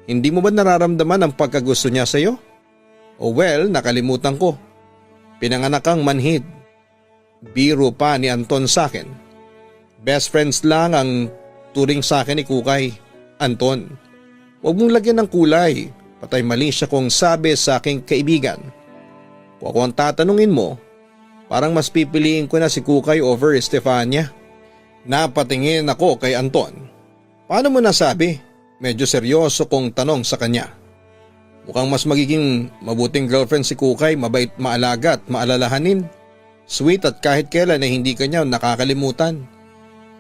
S1: Hindi mo ba nararamdaman ang pagkagusto niya sa iyo? O well, nakalimutan ko. Pinanganak kang manhid. Biro pa ni Anton sa akin. Best friends lang ang turing sa akin ni Kukay. Anton, huwag mong lagyan ng kulay. Patay mali siya kung sabi sa aking kaibigan. Kung ako ang tatanungin mo, parang mas pipiliin ko na si Kukay over Estefania. Napatingin ako kay Anton. Paano mo nasabi? Medyo seryoso kong tanong sa kanya. Mukhang mas magiging mabuting girlfriend si Kukay, mabait, maalaga at maalalahanin. Sweet at kahit kailan ay hindi kanya nakakalimutan.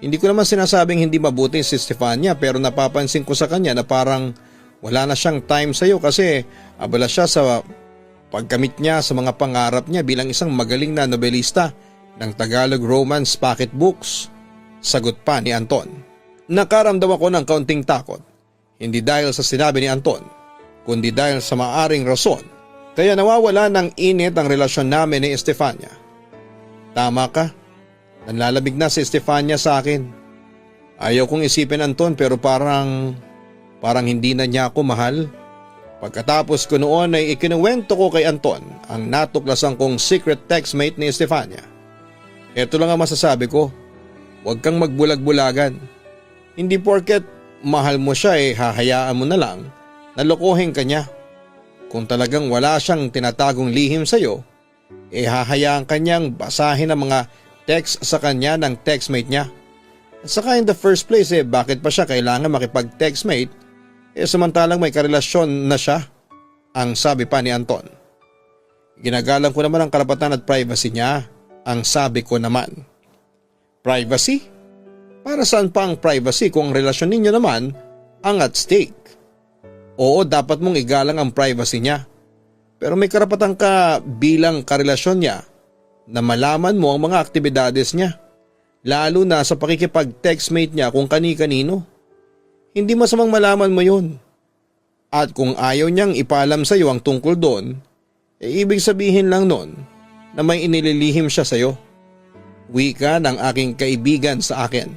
S1: Hindi ko naman sinasabing hindi mabuti si Estefania pero napapansin ko sa kanya na parang wala na siyang time sa iyo kasi abala siya sa pagkamit niya sa mga pangarap niya bilang isang magaling na nobelista ng Tagalog romance pocketbooks. Sagot pa ni Anton. Nakaramdam ako ng kaunting takot. Hindi dahil sa sinabi ni Anton, kundi dahil sa maaring rason. Kaya nawawala ng init ang relasyon namin ni Estefania. Tama ka. Nanlalamig na si Estefania sa akin. Ayaw kong isipin Anton pero parang hindi na niya ako mahal. Pagkatapos ko noon ay ikinuwento ko kay Anton ang natuklasan kong secret textmate ni Estefania. Ito lang ang masasabi ko, huwag kang magbulag-bulagan. Hindi porket mahal mo siya hahayaan mo na lang na lokohin ka niya. Kung talagang wala siyang tinatagong lihim sa iyo, hahayaan ka niyang basahin ang mga text sa kanya ng textmate niya. At saka in the first place bakit pa siya kailangan makipag-textmate samantalang may karelasyon na siya, ang sabi pa ni Anton. Ginagalang ko naman ang karapatan at privacy niya, ang sabi ko naman. Privacy? Para saan pa ang privacy kung ang relasyon ninyo naman ang at stake? Oo, dapat mong igalang ang privacy niya. Pero may karapatan ka bilang karelasyon niya na malaman mo ang mga aktibidades niya. Lalo na sa pakikipag-textmate niya kung kani-kanino. Hindi masamang malaman mo yun. At kung ayaw niyang ipaalam sa iyo ang tungkol doon, ibig sabihin lang nun na may inililihim siya sa iyo. Wika ng aking kaibigan sa akin.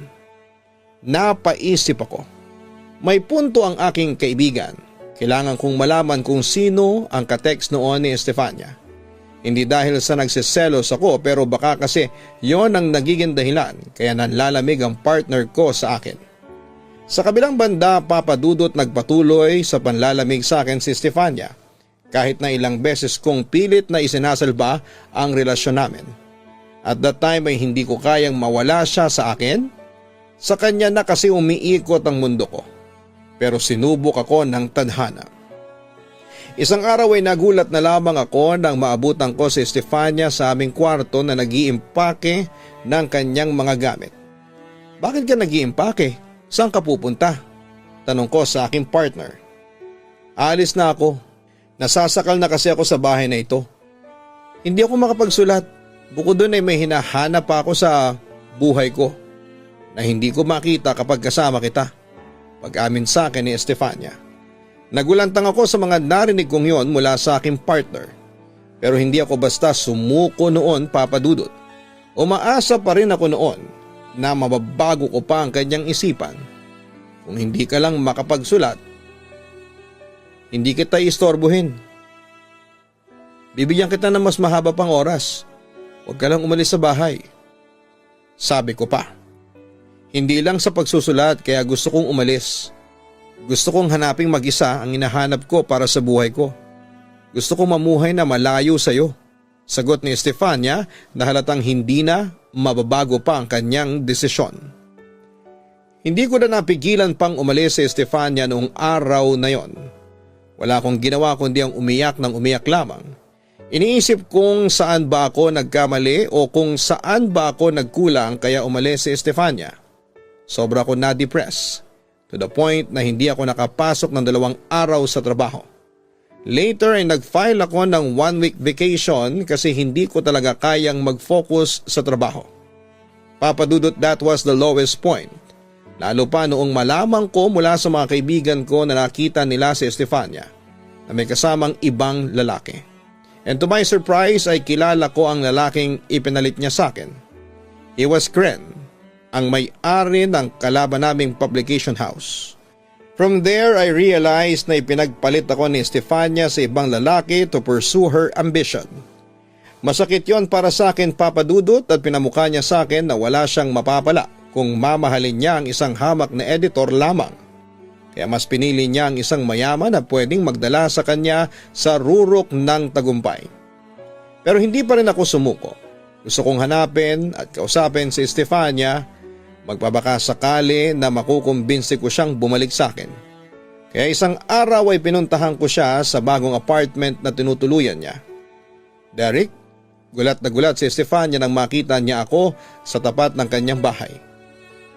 S1: Napaisip ako. May punto ang aking kaibigan. Kailangan kong malaman kung sino ang katext noon ni Estefania. Hindi dahil sa nagsiselos ako pero baka kasi yon ang nagiging dahilan kaya nanlalamig ang partner ko sa akin. Sa kabilang banda, Papa Dudut, nagpatuloy sa panlalamig sa akin si Estefania kahit na ilang beses kong pilit na isinasalba ang relasyon namin. At that time ay hindi ko kayang mawala siya sa akin. Sa kanya na kasi umiikot ang mundo ko. Pero sinubok ako ng tadhana. Isang araw ay nagulat na lamang ako nang maabutan ko si Estefania sa aming kwarto na nag-iimpake ng kanyang mga gamit. Bakit ka nag-iimpake? Saan ka pupunta? Tanong ko sa aking partner. Alis na ako. Nasasakal na kasi ako sa bahay na ito. Hindi ako makapagsulat. Bukod doon ay may hinahanap pa ako sa buhay ko na hindi ko makita kapag kasama kita. Pag-amin sa akin ni Estefania. Nagulantang ako sa mga narinig kong yon mula sa aking partner. Pero hindi ako basta sumuko noon, Papa Dudut. Umaasa pa rin ako noon na mababago ko pa ang kanyang isipan. Kung hindi ka lang makapagsulat, hindi kita istorbohin. Bibigyan kita ng mas mahaba pang oras. Huwag ka lang umalis sa bahay. Sabi ko pa. Hindi lang sa pagsusulat kaya gusto kong umalis. Gusto kong hanaping mag-isa ang hinahanap ko para sa buhay ko. Gusto kong mamuhay na malayo sa iyo. Sagot ni Estefania na halatang hindi na mababago pa ang kanyang desisyon. Hindi ko na napigilan pang umalis si Estefania noong araw na yon. Wala akong ginawa kundi ang umiyak ng umiyak lamang. Iniisip kung saan ba ako nagkamali o kung saan ba ako nagkulang kaya umalis si Estefania. Sobra ko na-depress to the point na hindi ako nakapasok ng 2 araw sa trabaho. Later ay nag-file ako ng 1-week vacation kasi hindi ko talaga kayang mag-focus sa trabaho. Papa Dudut, that was the lowest point. Lalo pa noong malaman ko mula sa mga kaibigan ko na nakita nila si Estefania na may kasamang ibang lalaki. And to my surprise ay kilala ko ang lalaking ipinalit niya sa akin. He was Kren, ang may-ari ng kalaban naming publication house. From there I realized na ipinagpalit ako ni Estefania sa ibang lalaki to pursue her ambition. Masakit yon para sa akin, Papa Dudut, at pinamukha niya sa akin na wala siyang mapapala kung mamahalin niya ang isang hamak na editor lamang. Kaya mas pinili niya ang isang mayaman na pwedeng magdala sa kanya sa rurok ng tagumpay. Pero hindi pa rin ako sumuko. Gusto kong hanapin at kausapin si Estefania. Magpabaka sakali na makukumbinsi ko siyang bumalik sa akin. Kaya isang araw ay pinuntahan ko siya sa bagong apartment na tinutuluyan niya. Derek, gulat na gulat si Estefania nang makita niya ako sa tapat ng kanyang bahay.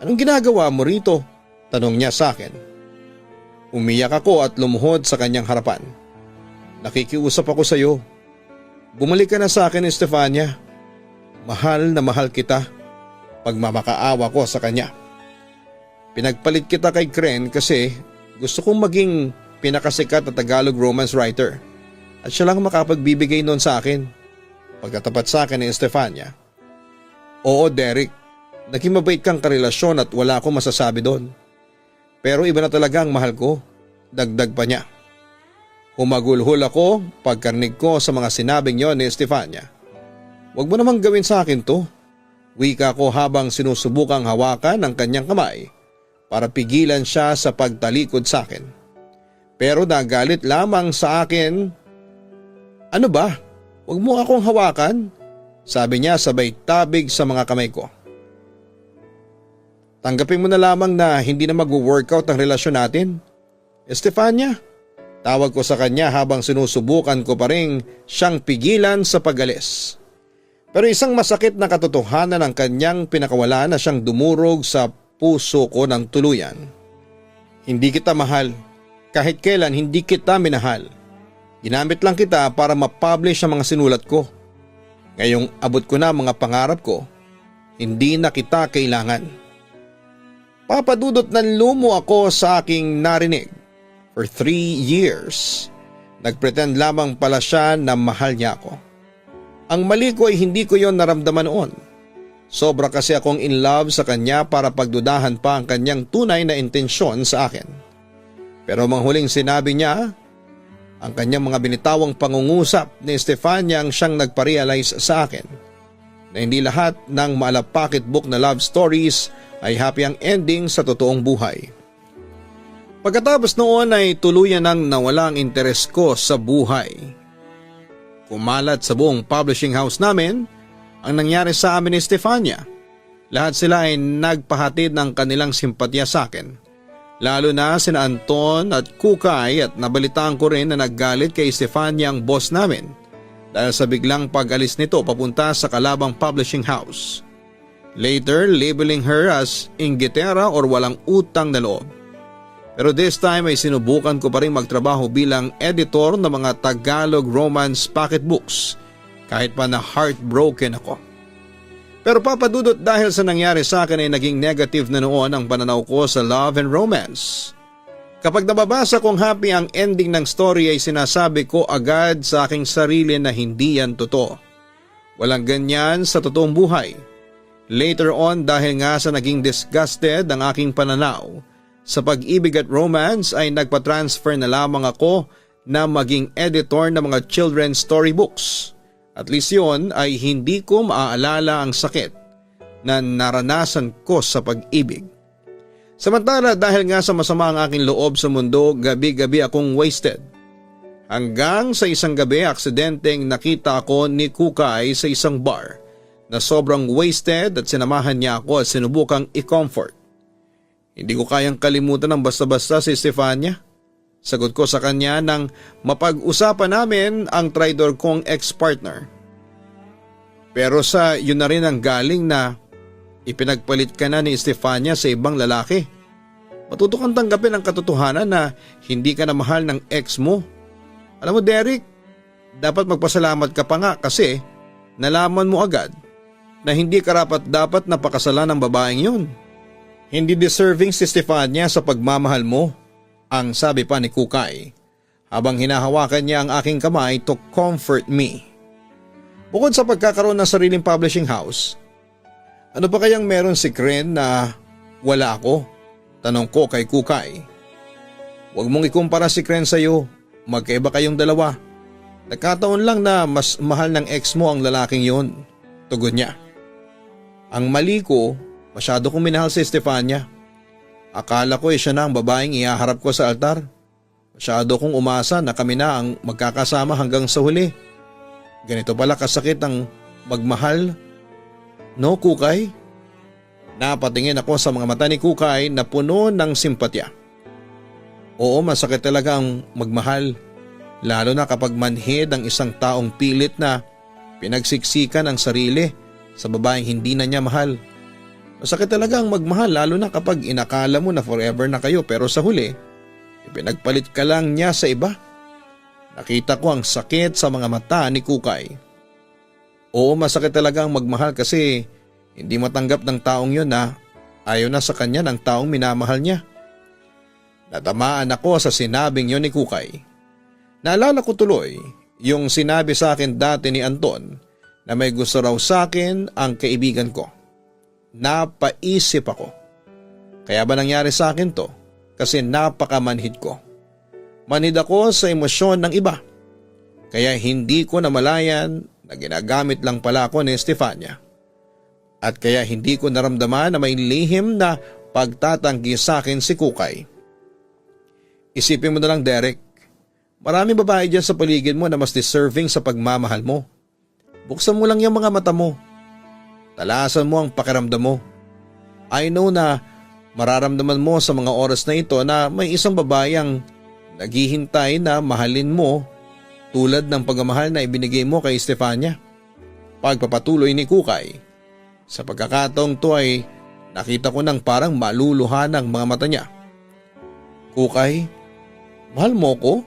S1: Anong ginagawa mo rito? Tanong niya sa akin. Umiyak ako at lumuhod sa kanyang harapan. Nakikiusap ako sa iyo. Bumalik ka na sa akin, Estefania. Mahal na mahal kita. Pagmamakaawa ko sa kanya. Pinagpalit kita kay Kren kasi gusto kong maging pinakasikat na Tagalog romance writer at siya lang makapagbibigay noon sa akin. Pagkatapat sa akin ni Estefania. Oo, Derek, naging mabait kang karelasyon at wala akong masasabi doon. Pero iba na talaga ang mahal ko, dagdag pa niya. Humagulhol ako pagkarinig ko sa mga sinabing yon ni Estefania. Huwag mo namang gawin sa akin to. Wika ko habang sinusubukang hawakan ng kanyang kamay para pigilan siya sa pagtalikod sa akin. Pero nagalit lamang sa akin. Ano ba? Huwag mo akong hawakan, sabi niya sabay tabig sa mga kamay ko. Tanggapin mo na lamang na hindi na mag-workout ang relasyon natin. Estefania, tawag ko sa kanya habang sinusubukan ko pa rin siyang pigilan sa pag-alis. Pero isang masakit na katotohanan ang kanyang pinakawala na siyang dumurog sa puso ko ng tuluyan. Hindi kita mahal. Kahit kailan hindi kita minahal. Ginamit lang kita para ma-publish ang mga sinulat ko. Ngayong abot ko na mga pangarap ko, hindi na kita kailangan. Papadudot ng lumo ako sa aking narinig. For 3 years, nagpretend lamang pala siya na mahal niya ako. Ang mali ko ay hindi ko yon naramdaman noon. Sobra kasi akong in love sa kanya para pagdudahan pa ang kanyang tunay na intensyon sa akin. Pero mga huling sinabi niya, ang kanyang mga binitawang pangungusap ni Estefania ang siyang nagparealize sa akin na hindi lahat ng maalapakit book na love stories ay happy ang ending sa totoong buhay. Pagkatapos noon ay tuluyan nang nawala ang interes ko sa buhay. Kumalat sa buong publishing house namin ang nangyari sa amin ni Estefania. Lahat sila ay nagpahatid ng kanilang simpatya sa akin. Lalo na sina Anton at Kukay at nabalitaan ko rin na naggalit kay Estefania ang boss namin dahil sa biglang pag-alis nito papunta sa kalabang publishing house. Later, labeling her as inggitera or walang utang na loob. Pero this time ay sinubukan ko pa rin magtrabaho bilang editor ng mga Tagalog romance pocketbooks kahit pa na heartbroken ako. Pero papadudot dahil sa nangyari sa akin ay naging negative na noon ang pananaw ko sa love and romance. Kapag nababasa kong happy ang ending ng story ay sinasabi ko agad sa aking sarili na hindi yan totoo. Walang ganyan sa totoong buhay. Later on dahil nga sa naging disgusted ang aking pananaw sa pag-ibig at romance ay nagpa-transfer na lamang ako na maging editor ng mga children's storybooks. At least yun ay hindi ko maaalala ang sakit na naranasan ko sa pag-ibig. Samantala dahil nga sa masama ang aking loob sa mundo, gabi-gabi akong wasted. Hanggang sa isang gabi aksidenteng nakita ako ni Kukay sa isang bar na sobrang wasted at sinamahan niya ako at sinubukang i-comfort. Hindi ko kayang kalimutan ng basta-basta si Estefania. Sagot ko sa kanya nang mapag-usapan namin ang traidor kong ex-partner. Pero sa yun na rin ang galing na ipinagpalit ka na ni Estefania sa ibang lalaki. Matuto kang tanggapin ang katotohanan na hindi ka na mahal ng ex mo. Alam mo Derek, dapat magpasalamat ka pa nga kasi nalaman mo agad na hindi karapat-dapat na pakasalan ng babaeng yun. Hindi deserving si Estefania sa pagmamahal mo, ang sabi pa ni Kukay habang hinahawakan niya ang aking kamay to comfort me. Bukod sa pagkakaroon ng sariling publishing house, ano pa kayang meron si Kren na wala ako? Tanong ko kay Kukay. Huwag mong ikumpara si Kren sa'yo, magkaiba kayong dalawa. Nagkataon lang na mas mahal ng ex mo ang lalaking yon, tugon niya. Ang mali ko, masyado kong minahal si Estefania. Akala ko siya na ang babaeng ihaharap ko sa altar. Masyado kong umasa na kami na ang magkakasama hanggang sa huli. Ganito pala kasakit ang magmahal. No, Kukay? Napatingin ako sa mga mata ni Kukay na puno ng simpatya. Oo, masakit talaga ang magmahal. Lalo na kapag manhid ang isang taong pilit na pinagsiksikan ang sarili sa babaeng hindi na niya mahal. Masakit talaga ang magmahal lalo na kapag inakala mo na forever na kayo pero sa huli, ipinagpalit ka lang niya sa iba. Nakita ko ang sakit sa mga mata ni Kukay. Oo, masakit talaga ang magmahal kasi hindi matanggap ng taong yun na ayaw na sa kanya ng taong minamahal niya. Natamaan ako sa sinabing yun ni Kukay. Naalala ko tuloy yung sinabi sa akin dati ni Anton na may gusto raw sa akin ang kaibigan ko. Napaisip ako. Kaya ba nangyari sa akin to? Kasi napakamanhid ko. Manhid ako sa emosyon ng iba. Kaya hindi ko namalayan na ginagamit lang pala ako ni Estefania. At kaya hindi ko naramdaman na may lihim na pagtatanggi sa akin si Kukay. Isipin mo na lang Derek, maraming babae dyan sa paligid mo na mas deserving sa pagmamahal mo. Buksan mo lang yung mga mata mo. Talasan mo ang pakiramdam mo. I know na Mararamdaman mo sa mga oras na ito na may isang babayang naghihintay na mahalin mo tulad ng pagmamahal na ibinigay mo kay Estefania. Pagpapatuloy ni Kukay. Sa pagkakataong to ay nakita ko ng parang maluluhan ang mga mata niya. Kukay, mahal mo ko?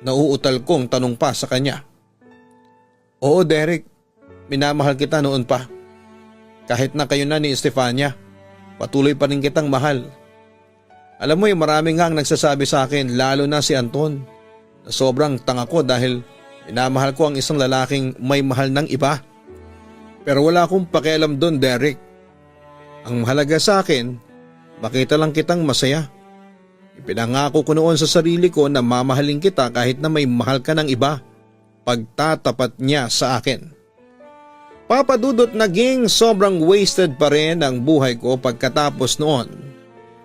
S1: Nauutal kong tanong pa sa kanya. Oo Derek, minamahal kita noon pa. Kahit na kayo na ni Estefania, patuloy pa rin kitang mahal. Alam mo marami nga ang nagsasabi sa akin, lalo na si Anton, na sobrang tanga ko dahil minamahal ko ang isang lalaking may mahal ng iba. Pero wala akong pakialam doon Derek. Ang mahalaga sa akin, makita lang kitang masaya. Ipinangako ko noon sa sarili ko na mamahalin kita kahit na may mahal ka ng iba. Pagtatapat niya sa akin. Papadudot naging sobrang wasted pa rin ang buhay ko pagkatapos noon.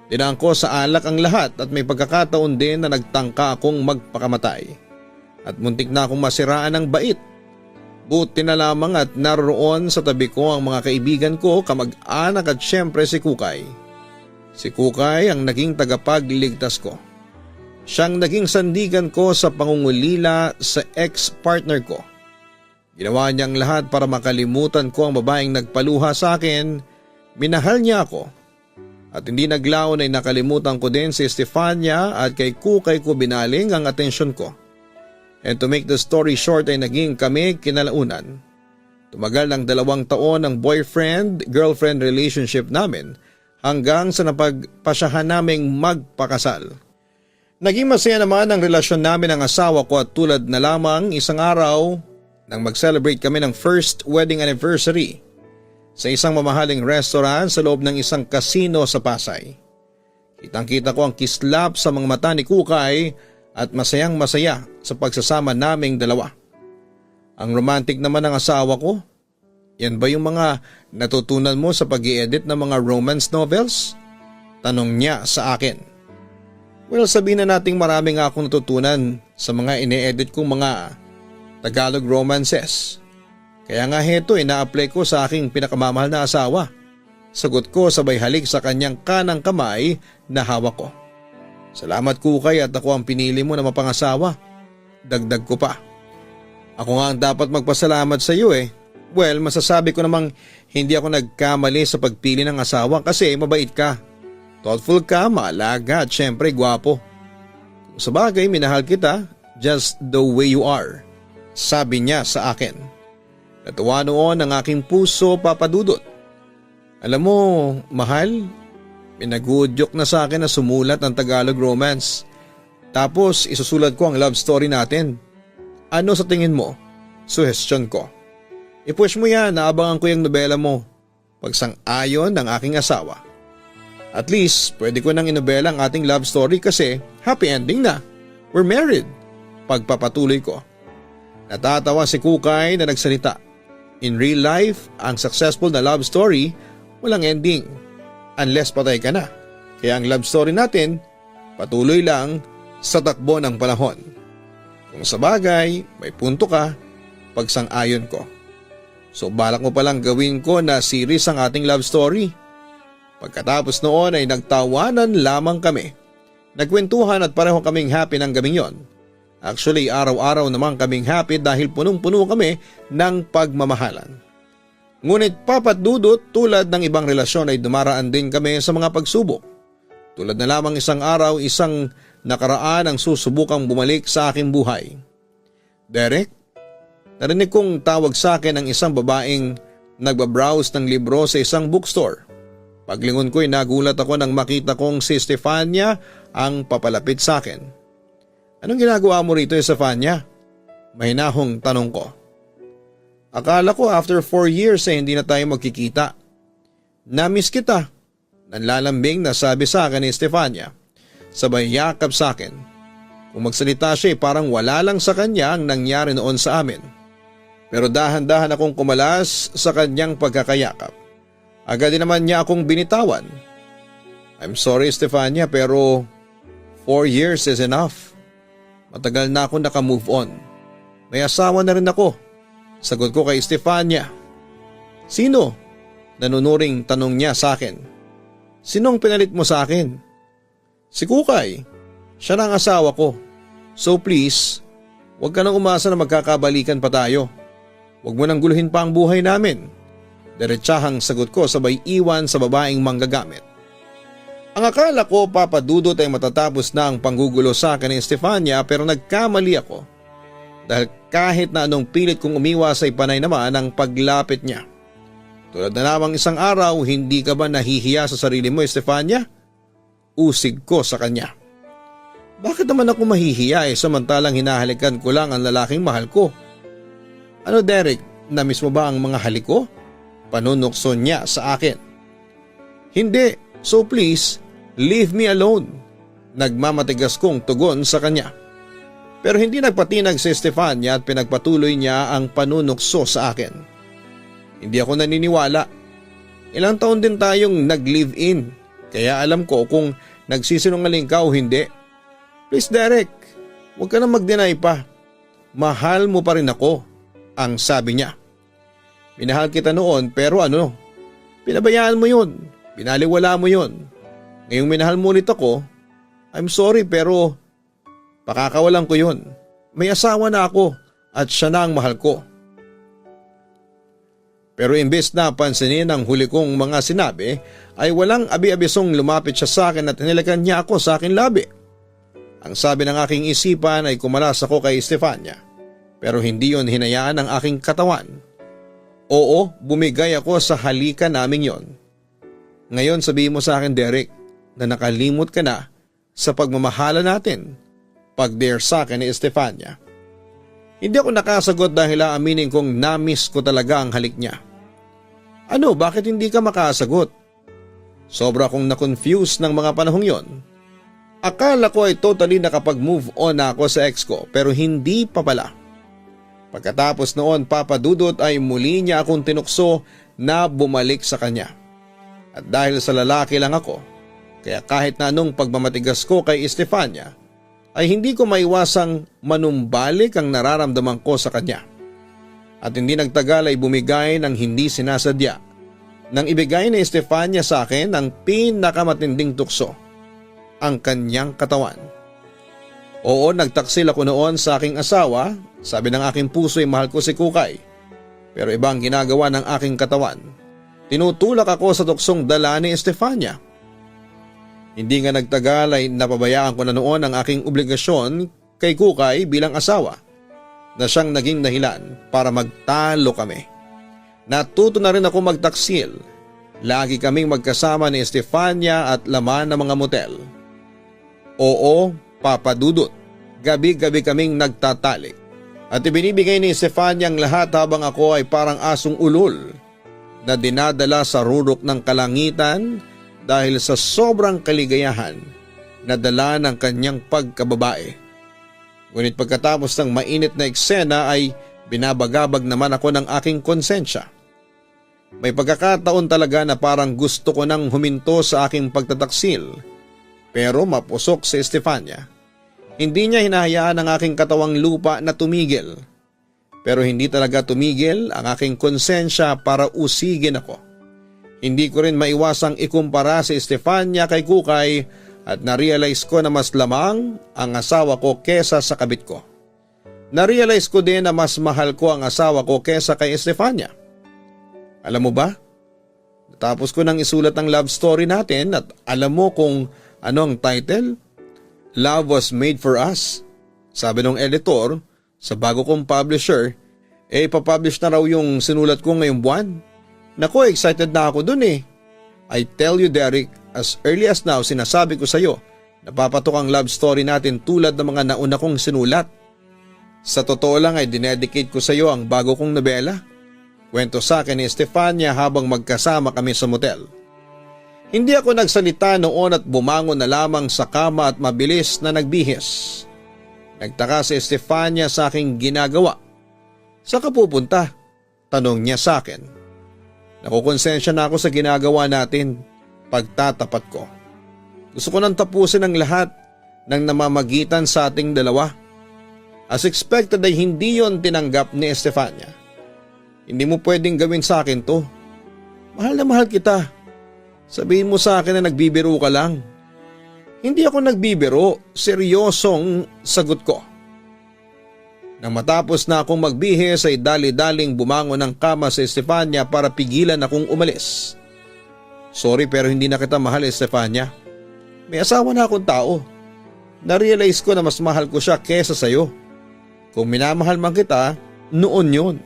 S1: Tinaan ko sa alak ang lahat at may pagkakataon din na nagtangka akong magpakamatay. At muntik na akong masiraan ng bait. Buti na lamang at naroon sa tabi ko ang mga kaibigan ko, kamag-anak at syempre si Kukay. Si Kukay ang naging tagapagligtas ko. Siyang naging sandigan ko sa pangungulila sa ex-partner ko. Ginawa niya ang lahat para makalimutan ko ang babaeng nagpaluha sa akin. Minahal niya ako. At hindi naglaon ay nakalimutan ko din si Estefania at kay Kukay ko binaling ang atensyon ko. And to make the story short ay naging kami kinalaunan. Tumagal ng 2 taon ang boyfriend-girlfriend relationship namin hanggang sa napagpasyahan naming magpakasal. Naging masaya naman ang relasyon namin ng asawa ko at tulad na lamang isang araw nang mag-celebrate kami ng first wedding anniversary sa isang mamahaling restaurant sa loob ng isang casino sa Pasay. Kitang-kita ko ang kislap sa mga mata ni Kukay at masayang masaya sa pagsasama naming dalawa. Ang romantic naman ng asawa ko. Yan ba yung mga natutunan mo sa pag-i-edit ng mga romance novels? Tanong niya sa akin. Well, sabihin na nating marami nga akong natutunan sa mga ine-edit kong mga Tagalog romances. Kaya nga heto na-apply ko sa aking pinakamamahal na asawa. Sagot ko sabay halik sa kanyang kanang kamay na hawak ko. Salamat Kukay at ako ang pinili mo na mapangasawa. Dagdag ko pa. Ako nga ang dapat magpasalamat sa iyo eh. Well, masasabi ko namang hindi ako nagkamali sa pagpili ng asawa kasi mabait ka. Thoughtful ka, maalaga at syempre gwapo. Kung sa bagay minahal kita just the way you are. Sabi niya sa akin. Natuwa noon ang aking puso papadudot. Alam mo, mahal, pinagudyok na sa akin na sumulat ang Tagalog romance. Tapos isusulat ko ang love story natin. Ano sa tingin mo? Suggestion ko. I-push mo yan, naabangan ko yung nobela mo. Pagsang-ayon ng aking asawa. At least, pwede ko nang inobela ang ating love story kasi happy ending na. We're married. Pagpapatuloy ko. Natatawa si Kukay na nagsalita. In real life, ang successful na love story, walang ending. Unless patay ka na. Kaya ang love story natin, patuloy lang sa takbo ng panahon. Kung sa bagay, may punto ka, pagsang-ayon ko. So balak mo palang gawin ko na series ang ating love story. Pagkatapos noon ay nagtawanan lamang kami. Nagkwentuhan at pareho kaming happy ng gabing yon. Actually, araw-araw naman kaming happy dahil punong-puno kami ng pagmamahalan. Ngunit papadudot tulad ng ibang relasyon ay dumaraan din kami sa mga pagsubok. Tulad na lamang isang araw, isang nakaraan ang susubukang bumalik sa aking buhay. Derek, narinig kong tawag sa akin ng isang babaeng nagbabrowse ng libro sa isang bookstore. Paglingon ko'y nagulat ako nang makita kong si Estefania ang papalapit sa akin. Anong ginagawa mo rito, Estefania? Mahinahong tanong ko. Akala ko after 4 years ay hindi na tayo magkikita. Namiss kita. Nanlalambing na sabi sa akin ni Estefania. Sabay yakap sa akin. Kung magsalita siya parang wala lang sa kanya ang nangyari noon sa amin. Pero dahan-dahan akong kumalas sa kanyang pagkakayakap. Agad din naman niya akong binitawan. I'm sorry Estefania pero 4 years is enough. Matagal na ako naka-move on. May asawa na rin ako. Sagot ko kay Estefania. Sino? Nanunuring tanong niya sa akin. Sinong pinalit mo sa akin? Si Kukay. Siya na ang asawa ko. So please, huwag ka nang umasa na magkakabalikan pa tayo. Huwag mo nang guluhin pa ang buhay namin. Diretsahang sagot ko sabay iwan sa babaeng manggagamit. Ang akala ko Papa Dudut ay matatapos na ang panggugulo sa akin ni Estefania pero nagkamali ako. Dahil kahit na anong pilit kong umiwas ay panay naman ang paglapit niya. Tulad na lamang isang araw, hindi ka ba nahihiya sa sarili mo, Estefania? Usig ko sa kanya. Bakit naman ako mahihiya samantalang hinahalikan ko lang ang lalaking mahal ko? Ano Derek, namiss mo ba ang mga halik ko? Panunukso niya sa akin. Hindi, so please, leave me alone. Nagmamatigas kong tugon sa kanya. Pero hindi nagpatinag si Estefania at pinagpatuloy niya ang panunukso sa akin. Hindi ako naniniwala. Ilang taon din tayong nag-live-in, kaya alam ko kung nagsisinungaling ka o hindi. Please Derek, huwag ka na mag-deny pa. Mahal mo pa rin ako, ang sabi niya. Minahal kita noon pero pinabayaan mo yun, binaliwala mo yun. Ngayong minahal mo ulit ako, I'm sorry pero pakakawalan ko yun. May asawa na ako at siya na ang mahal ko. Pero imbes na pansinin ang huli kong mga sinabi ay walang abi-abisong lumapit siya sa akin at hinilakan niya ako sa aking labi. Ang sabi ng aking isipan ay kumalas ako kay Estefania pero hindi yon hinayaan ng aking katawan. Oo, bumigay ako sa halikan naming yon. Ngayon sabihin mo sa akin Derek na nakalimot ka na sa pagmamahala natin pag-dare sa akin ni Estefania. Hindi ako nakasagot dahil aaminin kong na-miss ko talaga ang halik niya. Ano, bakit hindi ka makasagot? Sobra akong na-confuse ng mga panahong yon. Akala ko ay totally nakapag-move on na ako sa ex ko pero hindi pa pala. Pagkatapos noon Papa Dudut ay muli niya akong tinukso na bumalik sa kanya. At dahil sa lalaki lang ako, kaya kahit na anong pagmamatigas ko kay Estefania, ay hindi ko maiwasang manumbalik ang nararamdaman ko sa kanya. At hindi nagtagal ay bumigay ng hindi sinasadya nang ibigay ni Estefania sa akin ang pinakamatinding tukso, ang kanyang katawan. Oo, nagtaksil ako noon sa aking asawa, sabi ng aking puso ay mahal ko si Kukay. Pero ibang ginagawa ng aking katawan. Tinutulak ako sa tuksong dala ni Estefania. Hindi nga nagtagal ay napabayaan ko na noon ang aking obligasyon kay Kukay bilang asawa na siyang naging dahilan para magtalo kami. Natuto na rin ako magtaksil. Lagi kaming magkasama ni Estefania at laman ng mga motel. Oo, Papa Dudut, gabi-gabi kaming nagtatalik. At ibinibigay ni Estefania ang lahat habang ako ay parang asong ulol na dinadala sa rurok ng kalangitan dahil sa sobrang kaligayahan na dala ng kanyang pagkababae. Ngunit pagkatapos ng mainit na eksena ay binabagabag naman ako ng aking konsensya. May pagkakataon talaga na parang gusto ko nang huminto sa aking pagtataksil pero mapusok si Estefania. Hindi niya hinahayaan ang aking katawang lupa na tumigil. Pero hindi talaga tumigil ang aking konsensya para usigin ako. Hindi ko rin maiwasang ikumpara si Estefania kay Kukay at na-realize ko na mas lamang ang asawa ko kesa sa kabit ko. Na-realize ko din na mas mahal ko ang asawa ko kesa kay Estefania. Alam mo ba? Natapos ko nang isulat ang love story natin at alam mo kung ano ang title? Love Was Made For Us. Sabi ng editor sa bago kong publisher, ipapublish na raw yung sinulat ko ngayong buwan. Naku, excited na ako dun eh. I tell you Derek, as early as now sinasabi ko sa'yo, napapatok ang love story natin tulad ng mga nauna kong sinulat. Sa totoo lang ay dinedicate ko sa'yo ang bago kong nobela. Kwento sa akin ni Estefania habang magkasama kami sa motel. Hindi ako nagsalita noon at bumangon na lamang sa kama at mabilis na nagbihis. Nagtaka si Estefania sa aking ginagawa. Saan ka pupunta? Tanong niya sa akin. Nakukonsensya na ako sa ginagawa natin. Pagtatapat ko. Gusto ko nang tapusin ang lahat ng namamagitan sa ating dalawa. As expected ay hindi yon tinanggap ni Estefania. Hindi mo pwedeng gawin sa akin to. Mahal na mahal kita. Sabihin mo sa akin na nagbibiro ka lang. Hindi ako nagbibiro, seryosong sagot ko. Nang matapos na akong magbihis ay dali-daling bumangon ng kama sa Estefania para pigilan akong umalis. Sorry pero hindi na kita mahal, Estefania. May asawa na akong tao. Na-realize ko na mas mahal ko siya kesa sayo. Kung minamahal man kita, noon yun.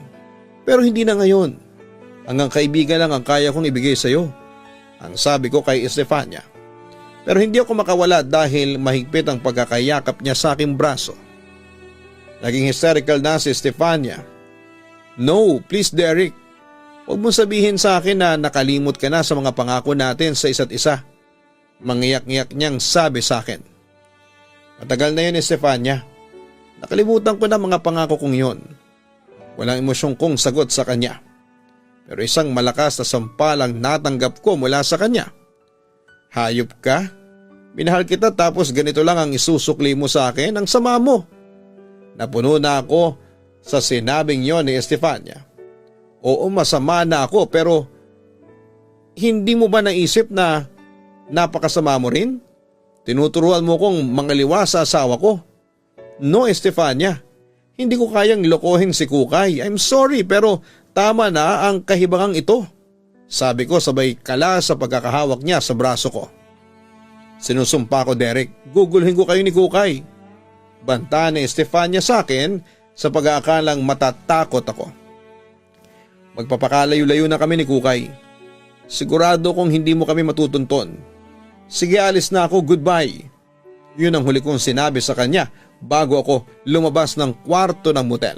S1: Pero hindi na ngayon. Hanggang kaibigan lang ang kaya kong ibigay sayo. Ang sabi ko kay Estefania. Pero hindi ako makawala dahil mahigpit ang pagkakayakap niya sa aking braso. Naging hysterical na si Estefania. No, please Derek. Huwag mong sabihin sa akin na nakalimot ka na sa mga pangako natin sa isa't isa. Mangiyak-ngiyak niyang sabi sa akin. Matagal na yun, Estefania. Nakalimutan ko na mga pangako kong yun. Walang emosyong kong sagot sa kanya. Pero isang malakas na sampalang natanggap ko mula sa kanya. Hayop ka? Minahal kita tapos ganito lang ang isusukli mo sa akin, ang sama mo. Napuno na ako sa sinabing yon ni Estefania. Oo, masama na ako pero hindi mo ba naisip na napakasama mo rin? Tinuturuan mo kong mangaliwa sa asawa ko. No, Estefania. Hindi ko kayang lokohin si Kukay. I'm sorry pero tama na ang kahibangang ito. Sabi ko sabay kala sa pagkakahawak niya sa braso ko. Sinusumpa ko, Derek. Gugulhin ko kayo ni Kukay. Banta ni Estefania sa akin sa pag-aakalang matatakot ako. Magpapakalayo-layo na kami ni Kukay. Sigurado kong hindi mo kami matutunton. Sige, alis na ako, goodbye. Yun ang huli kong sinabi sa kanya bago ako lumabas ng kwarto ng motel.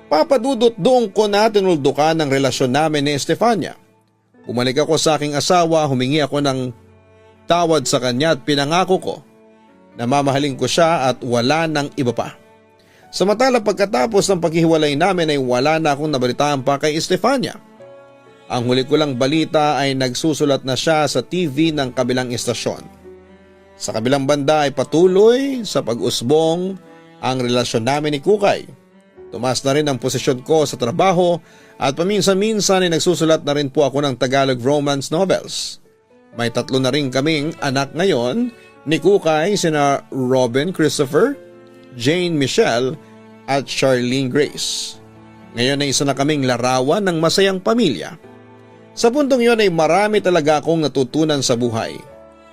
S1: Papadudot doon ko na tinuldukan ang relasyon namin ni Estefania. Bumalik ako sa aking asawa, humingi ako ng tawad sa kanya at pinangako ko na mamahalin ko siya at wala nang iba pa. Samantala pagkatapos ng paghihiwalay namin ay wala na akong nabalitaan pa kay Estefania. Ang huli ko lang balita ay nagsusulat na siya sa TV ng kabilang istasyon. Sa kabilang banda ay patuloy sa pag-usbong ang relasyon namin ni Kukay. Tumaas na rin ang posisyon ko sa trabaho at paminsan-minsan ay nagsusulat na rin po ako ng Tagalog romance novels. May 3 na rin kaming anak ngayon ni Kukay, sina Robin Christopher, Jane Michelle at Charlene Grace. Ngayon ay isa na kaming larawan ng masayang pamilya. Sa puntong yon ay marami talaga akong natutunan sa buhay.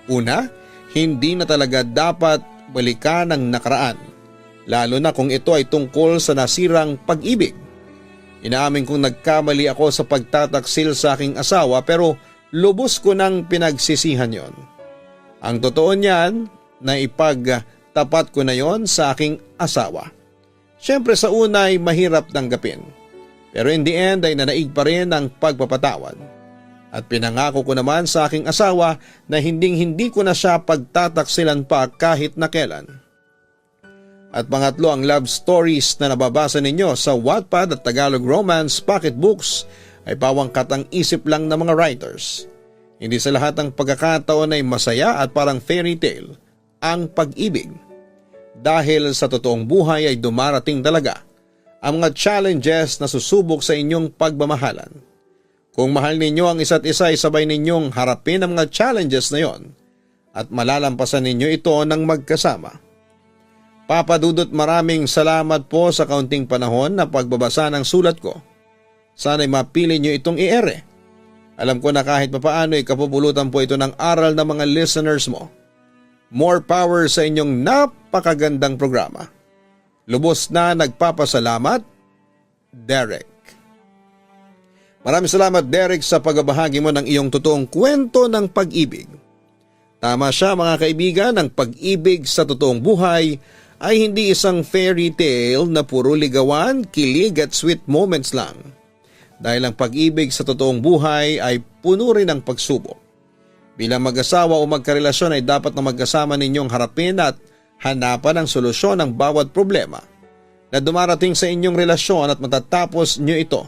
S1: Una, hindi na talaga dapat balikan ang nakaraan, lalo na kung ito ay tungkol sa nasirang pag-ibig. Inaamin kong nagkamali ako sa pagtataksil sa aking asawa pero lubos ko nang pinagsisihan yon. Ang totoo niyan na ipagtapat ko na yon sa aking asawa. Siyempre sa una ay mahirap tanggapin. Pero in the end ay nanaig pa rin ang pagpapatawad. At pinangako ko naman sa aking asawa na hindi ko na siya pagtataksilan pa kahit na kailan. At pangatlo, ang love stories na nababasa ninyo sa Wattpad at Tagalog Romance Pocketbooks ay pawang katang isip lang ng mga writers. Hindi sa lahat ng pagkakataon ay masaya at parang fairy tale ang pag-ibig. Dahil sa totoong buhay ay dumarating talaga ang mga challenges na susubok sa inyong pagmamahalan. Kung mahal ninyo ang isa't isa ay sabay ninyong harapin ang mga challenges na yon at malalampasan ninyo ito ng magkasama. Papadudot, maraming salamat po sa kaunting panahon na pagbabasa ng sulat ko. Sana'y mapili nyo itong i-ere. Alam ko na kahit papaano ay kapupulutan po ito ng aral ng mga listeners mo. More power sa inyong napakagandang programa. Lubos na nagpapasalamat, Derek. Maraming salamat, Derek, sa pagbabahagi mo ng iyong totoong kwento ng pag-ibig. Tama siya, mga kaibigan, ang pag-ibig sa totoong buhay ay hindi isang fairy tale na puro ligawan, kilig at sweet moments lang. Dahil ang pag-ibig sa totoong buhay ay puno rin ng pagsubok. Bilang mag-asawa o magkarelasyon ay dapat na magkasama ninyong harapin at hanapan ang solusyon ng bawat problema na dumarating sa inyong relasyon at matatapos nyo ito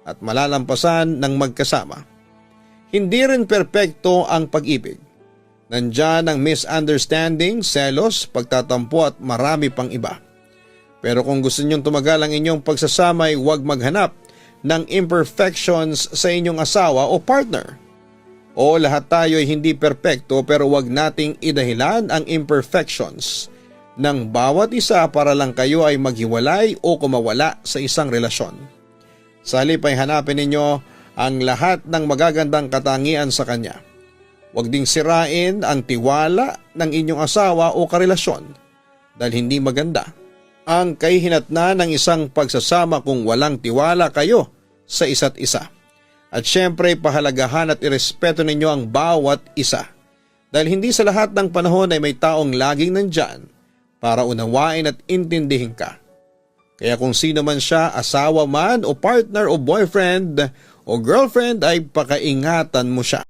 S1: at malalampasan ng magkasama. Hindi rin perpekto ang pag-ibig. Nandyan ang misunderstanding, selos, pagtatampo at marami pang iba. Pero kung gusto nyong tumagal ang inyong pagsasama ay huwag maghanap ng imperfections sa inyong asawa o partner. O lahat tayo ay hindi perpekto pero wag nating idahilan ang imperfections ng bawat isa para lang kayo ay maghiwalay o kumawala sa isang relasyon. Sa halip ay hanapin ninyo ang lahat ng magagandang katangian sa kanya. Huwag ding sirain ang tiwala ng inyong asawa o karelasyon dahil hindi maganda ang kahihinatnan ng isang pagsasama kung walang tiwala kayo sa isa't isa. At syempre pahalagahan at irespeto ninyo ang bawat isa dahil hindi sa lahat ng panahon ay may taong laging nandyan para unawain at intindihin ka. Kaya kung sino man siya, asawa man o partner o boyfriend o girlfriend ay pakaingatan mo siya.